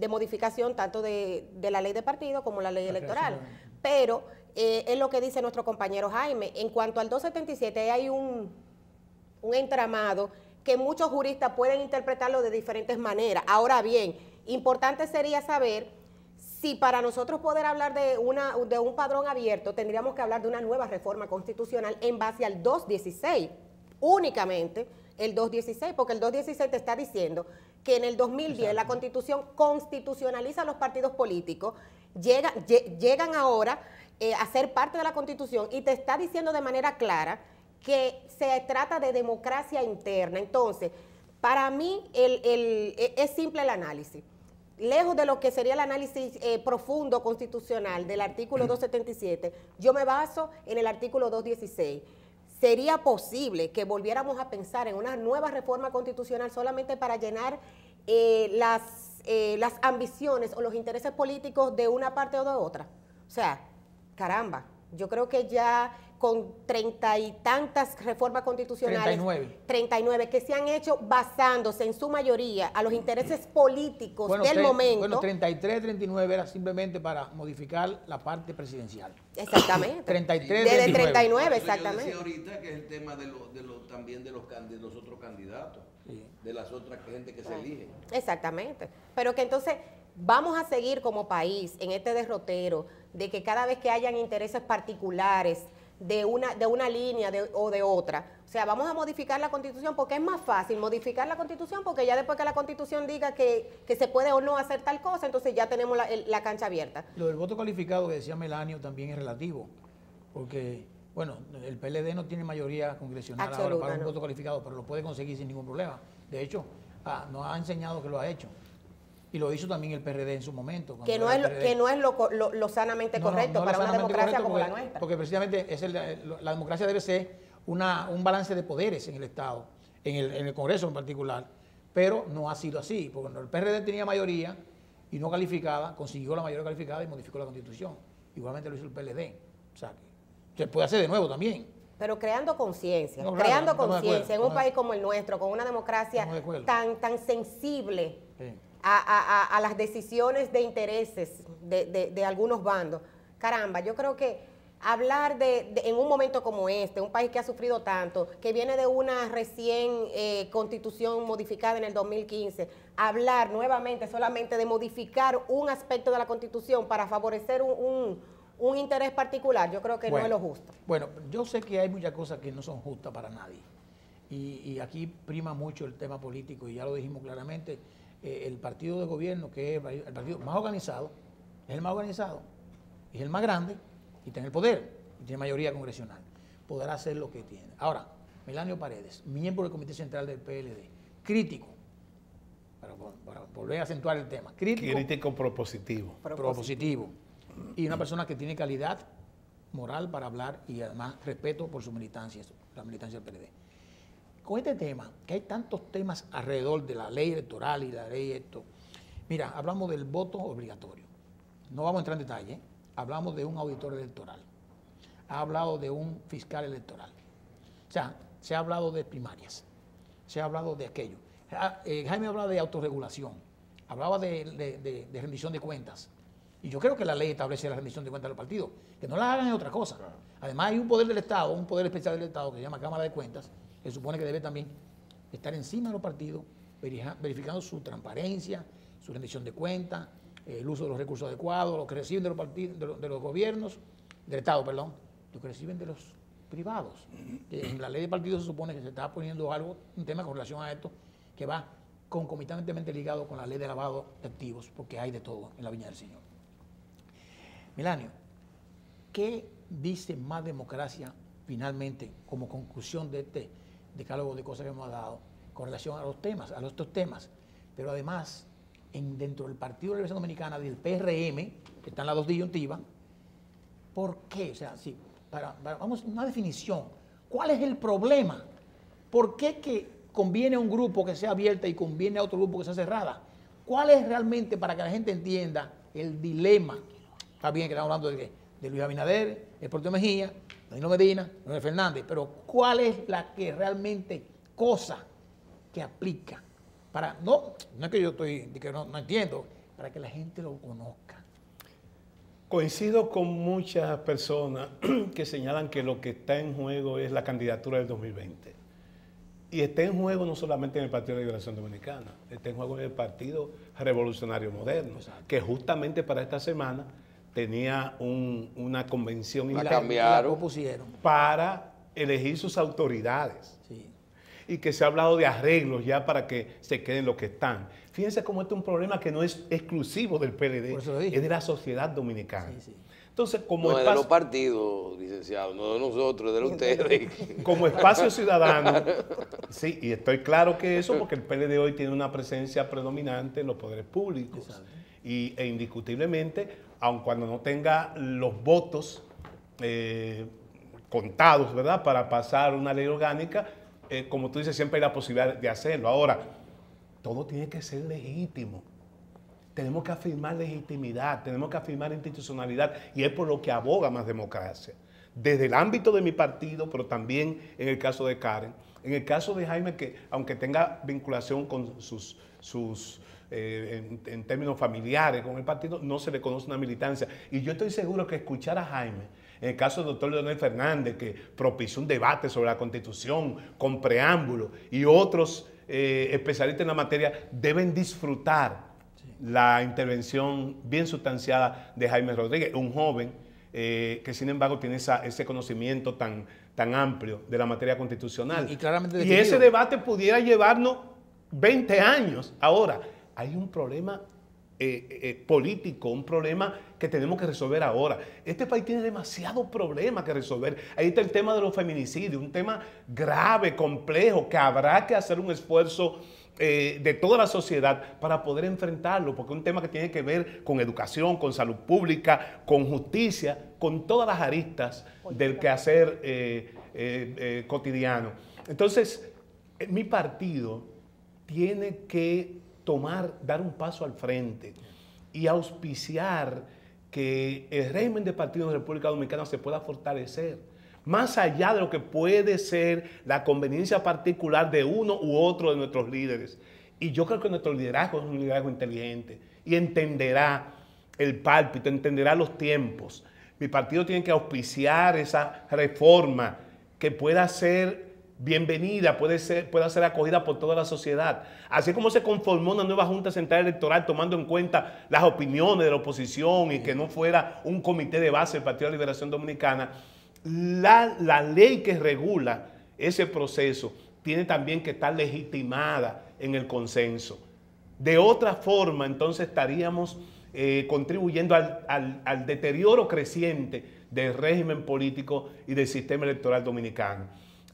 modificación tanto de la ley de partido como la ley electoral. Pero es lo que dice nuestro compañero Jaime. En cuanto al 277, hay un entramado que muchos juristas pueden interpretarlo de diferentes maneras. Ahora bien, importante sería saber si para nosotros poder hablar de un padrón abierto, tendríamos que hablar de una nueva reforma constitucional en base al 216 únicamente, el 216, porque el 216 te está diciendo que en el 2010 la Constitución constitucionaliza a los partidos políticos, llegan ahora a ser parte de la Constitución y te está diciendo de manera clara que se trata de democracia interna. Entonces, para mí es simple el análisis. Lejos de lo que sería el análisis profundo constitucional del artículo 277, yo me baso en el artículo 216. ¿Sería posible que volviéramos a pensar en una nueva reforma constitucional solamente para llenar las ambiciones o los intereses políticos de una parte o de otra? O sea, caramba, yo creo que ya con 30 y tantas reformas constitucionales, 39 que se han hecho basándose en su mayoría a los intereses políticos del momento. Bueno, 33, 39 era simplemente para modificar la parte presidencial. Exactamente. 33, desde 39, exactamente. exactamente. Yo decía ahorita que es el tema también de los otros candidatos, sí, de las otras gente que se eligen. Exactamente. Pero que entonces vamos a seguir como país en este derrotero de que cada vez que hayan intereses particulares de una línea o de otra, o sea, vamos a modificar la Constitución porque es más fácil modificar la Constitución porque ya después que la Constitución diga que se puede o no hacer tal cosa, entonces ya tenemos la cancha abierta. Lo del voto calificado que decía Melanio también es relativo, porque, bueno, el PLD no tiene mayoría congresional ahora para un voto calificado, pero lo puede conseguir sin ningún problema. De hecho, nos ha enseñado que lo ha hecho. Y lo hizo también el PRD en su momento. Que no es lo sanamente correcto para una democracia como la nuestra. Porque precisamente la democracia debe ser un balance de poderes en el Estado, en el Congreso en particular, pero no ha sido así, porque cuando el PRD tenía mayoría y no calificada, consiguió la mayoría calificada y modificó la Constitución. Igualmente lo hizo el PLD. O sea, que se puede hacer de nuevo también. Pero creando conciencia, no, creando conciencia en un país como el nuestro, con una democracia tan sensible, sí, a las decisiones de intereses de algunos bandos. Caramba, yo creo que hablar en un momento como este, un país que ha sufrido tanto, que viene de una recién constitución modificada en el 2015, hablar nuevamente solamente de modificar un aspecto de la Constitución para favorecer un interés particular, yo creo que no es lo justo. Bueno, yo sé que hay muchas cosas que no son justas para nadie. Y aquí prima mucho el tema político, y ya lo dijimos claramente. El partido de gobierno, que es el partido más organizado, es el más organizado, es el más grande y tiene el poder, y tiene mayoría congresional, podrá hacer lo que tiene. Ahora, Melanio Paredes, miembro del Comité Central del PLD, crítico, para volver a acentuar el tema, crítico propositivo, y una persona que tiene calidad moral para hablar y además respeto por su militancia, la militancia del PLD. Con este tema, que hay tantos temas alrededor de la ley electoral y la ley esto, mira, hablamos del voto obligatorio, no vamos a entrar en detalle, hablamos de un auditor electoral, ha hablado de un fiscal electoral, o sea, se ha hablado de primarias, se ha hablado de aquello. Jaime hablaba de autorregulación, hablaba de rendición de cuentas, y yo creo que la ley establece la rendición de cuentas de los partidos, que no la hagan es otra cosa. Además hay un poder del Estado, un poder especial del Estado que se llama Cámara de Cuentas, que supone que debe también estar encima de los partidos, verificando su transparencia, su rendición de cuentas, el uso de los recursos adecuados, lo que reciben de los partidos, de los gobiernos, del Estado, perdón, lo que reciben de los privados. En la ley de partidos se supone que se está poniendo un tema con relación a esto, que va concomitantemente ligado con la ley de lavado de activos, porque hay de todo en la Viña del Señor. Melanio, ¿qué dice más democracia finalmente como conclusión de este decálogo de cosas que hemos dado con relación a los temas, a estos temas? Pero además, dentro del Partido de la Liberación Dominicana, del PRM, que está en la dos disyuntivas, ¿por qué? O sea, sí, vamos a una definición. ¿Cuál es el problema? ¿Por qué que conviene a un grupo que sea abierta y conviene a otro grupo que sea cerrada? ¿Cuál es realmente, para que la gente entienda, el dilema? Está bien que estamos hablando de Luis Abinader, el Porto Mejía, Danilo Medina, Leonel Fernández, pero ¿cuál es la que realmente cosa que aplica? No es que yo estoy, que no entiendo, para que la gente lo conozca. Coincido con muchas personas que señalan que lo que está en juego es la candidatura del 2020. Y está en juego no solamente en el Partido de la Liberación Dominicana, está en juego en el Partido Revolucionario Moderno, que justamente para esta semana tenía una convención interna pusieron para elegir sus autoridades. Sí. y que se ha hablado de arreglos ya para que se queden los que están. Fíjense cómo este es un problema que no es exclusivo del PLD, es de la sociedad dominicana. Sí, sí. Entonces, como No es de los partidos, licenciado, no de nosotros, es de ustedes. como espacio ciudadano, sí, y estoy claro que eso, porque el PLD hoy tiene una presencia predominante en los poderes públicos. E indiscutiblemente, aun cuando no tenga los votos contados, ¿verdad?, para pasar una ley orgánica, como tú dices, siempre hay la posibilidad de hacerlo. Ahora, todo tiene que ser legítimo. Tenemos que afirmar legitimidad, tenemos que afirmar institucionalidad, y es por lo que aboga Más Democracia. Desde el ámbito de mi partido, pero también en el caso de Karen. En el caso de Jaime, que aunque tenga vinculación con en términos familiares con el partido, no se le conoce una militancia. Y yo estoy seguro que escuchar a Jaime, en el caso del doctor Leonel Fernández, que propició un debate sobre la Constitución con preámbulo, y otros especialistas en la materia, deben disfrutar la intervención bien sustanciada de Jaime Rodríguez, un joven que sin embargo tiene ese conocimiento tan amplio de la materia constitucional. Y claramente definido. Y ese debate pudiera llevarnos 20 años. Ahora, hay un problema político, un problema que tenemos que resolver ahora. Este país tiene demasiados problemas que resolver. Ahí está el tema de los feminicidios, un tema grave, complejo, que habrá que hacer un esfuerzo de toda la sociedad para poder enfrentarlo, porque es un tema que tiene que ver con educación, con salud pública, con justicia, con todas las aristas del quehacer cotidiano. Entonces, mi partido tiene que dar un paso al frente y auspiciar que el régimen de partidos en la República Dominicana se pueda fortalecer, más allá de lo que puede ser la conveniencia particular de uno u otro de nuestros líderes. Y yo creo que nuestro liderazgo es un liderazgo inteligente y entenderá el pálpito, entenderá los tiempos. Mi partido tiene que auspiciar esa reforma que pueda ser bienvenida, pueda ser acogida por toda la sociedad. Así como se conformó una nueva Junta Central Electoral tomando en cuenta las opiniones de la oposición y que no fuera un comité de base del Partido de la Liberación Dominicana, la ley que regula ese proceso tiene también que estar legitimada en el consenso. De otra forma, entonces estaríamos contribuyendo al deterioro creciente del régimen político y del sistema electoral dominicano.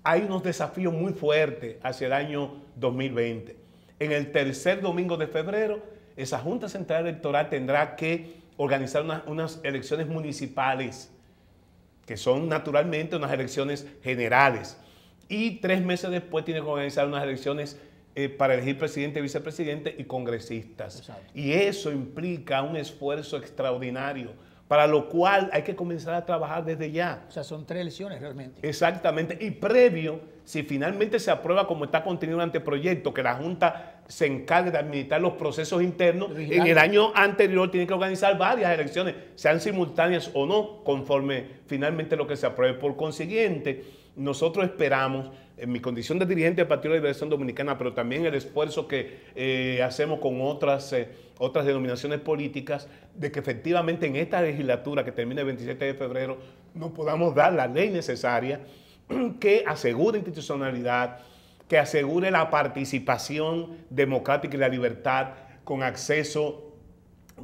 Hay unos desafíos muy fuertes hacia el año 2020. En el tercer domingo de febrero, esa Junta Central Electoral tendrá que organizar unas elecciones municipales, que son naturalmente unas elecciones generales. Y 3 meses después tiene que organizar unas elecciones para elegir presidente, vicepresidente y congresistas. Exacto. Y eso implica un esfuerzo extraordinario, para lo cual hay que comenzar a trabajar desde ya. O sea, son 3 elecciones realmente. Exactamente. Y previo, si finalmente se aprueba como está contenido el anteproyecto, que la Junta se encargue de administrar los procesos internos, en el año anterior tiene que organizar varias elecciones, sean simultáneas o no, conforme finalmente lo que se apruebe. Por consiguiente, nosotros esperamos, en mi condición de dirigente del Partido de la Liberación Dominicana, pero también el esfuerzo que hacemos con otras denominaciones políticas, de que efectivamente en esta legislatura que termina el 27 de febrero nos podamos dar la ley necesaria que asegure institucionalidad, que asegure la participación democrática y la libertad con acceso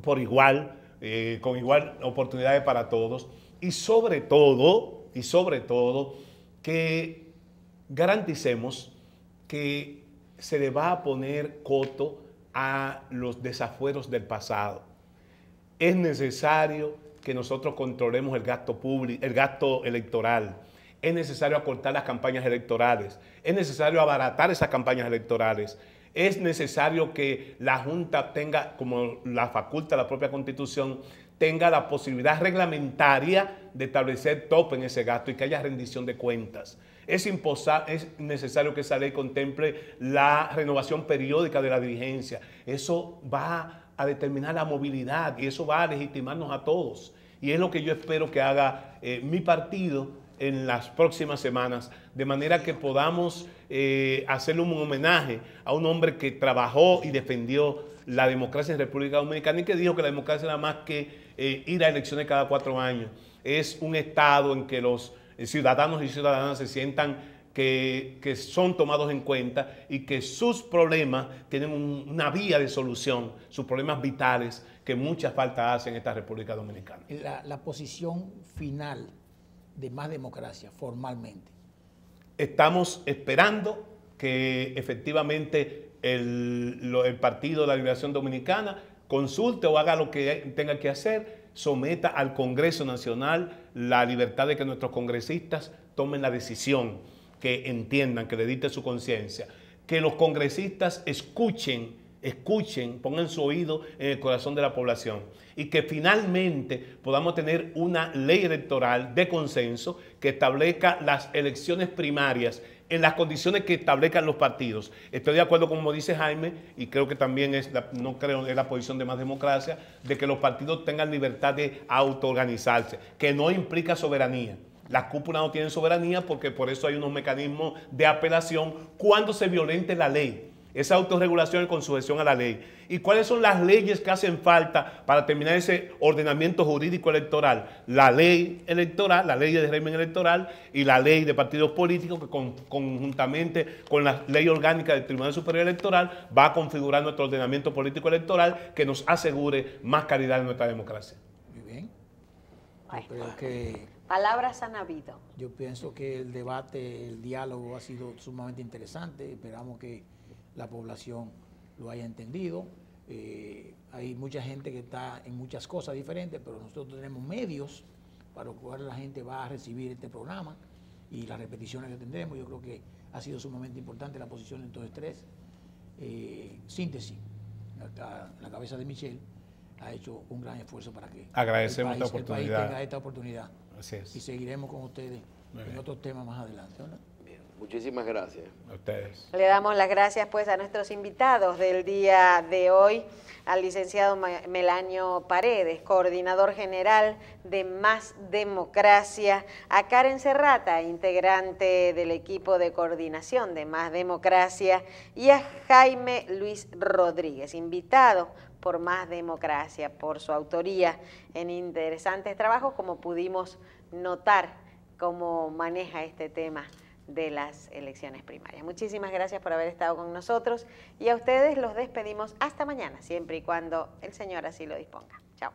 por igual, con igual oportunidades para todos, y sobre todo, que garanticemos que se le va a poner coto a los desafueros del pasado. Es necesario que nosotros controlemos el gasto público, el gasto electoral. Es necesario acortar las campañas electorales. Es necesario abaratar esas campañas electorales. Es necesario que la Junta tenga, como la faculta la propia Constitución, tenga la posibilidad reglamentaria de establecer tope en ese gasto y que haya rendición de cuentas. Es necesario que esa ley contemple la renovación periódica de la dirigencia. Eso va a determinar la movilidad y eso va a legitimarnos a todos. Y es lo que yo espero que haga mi partido en las próximas semanas, de manera que podamos hacerle un homenaje a un hombre que trabajó y defendió la democracia en República Dominicana y que dijo que la democracia era más que ir a elecciones cada 4 años. Es un estado en que los ciudadanos y ciudadanas se sientan que son tomados en cuenta y que sus problemas tienen una vía de solución, sus problemas vitales que mucha falta hacen en esta República Dominicana. La posición final de Más Democracia, formalmente. Estamos esperando que efectivamente el Partido de la Liberación Dominicana consulte o haga lo que tenga que hacer, someta al Congreso Nacional la libertad de que nuestros congresistas tomen la decisión, que entiendan, que le dicte su conciencia, que los congresistas escuchen, pongan su oído en el corazón de la población y que finalmente podamos tener una ley electoral de consenso que establezca las elecciones primarias en las condiciones que establezcan los partidos. Estoy de acuerdo, como dice Jaime, y creo que también es la posición de Más Democracia, de que los partidos tengan libertad de autoorganizarse, que no implica soberanía. Las cúpulas no tienen soberanía porque por eso hay unos mecanismos de apelación cuando se violente la ley. Esa autorregulación con sujeción a la ley. ¿Y cuáles son las leyes que hacen falta para terminar ese ordenamiento jurídico electoral? La ley electoral, la ley de régimen electoral y la ley de partidos políticos que conjuntamente con la ley orgánica del Tribunal Superior Electoral va a configurar nuestro ordenamiento político electoral que nos asegure más calidad en nuestra democracia. Muy bien. Bueno, Creo que palabras han habido. yo pienso que el debate, el diálogo ha sido sumamente interesante. Esperamos que la población lo haya entendido. Hay mucha gente que está en muchas cosas diferentes, pero nosotros tenemos medios para los cuales la gente va a recibir este programa y las repeticiones que tendremos. Yo creo que ha sido sumamente importante la posición de estos tres. Síntesis, la cabeza de Michelle ha hecho un gran esfuerzo para que agradecemos el país tenga esta oportunidad. Así es. Y seguiremos con ustedes en otros temas más adelante, ¿verdad? Muchísimas gracias. A ustedes. Le damos las gracias pues a nuestros invitados del día de hoy, al licenciado Melanio Paredes, coordinador general de Más Democracia, a Karen Serrata, integrante del equipo de coordinación de Más Democracia, y a Jaime Luis Rodríguez, invitado por Más Democracia, por su autoría en interesantes trabajos, como pudimos notar cómo maneja este tema de las elecciones primarias. Muchísimas gracias por haber estado con nosotros y a ustedes los despedimos hasta mañana, siempre y cuando el Señor así lo disponga. Chao.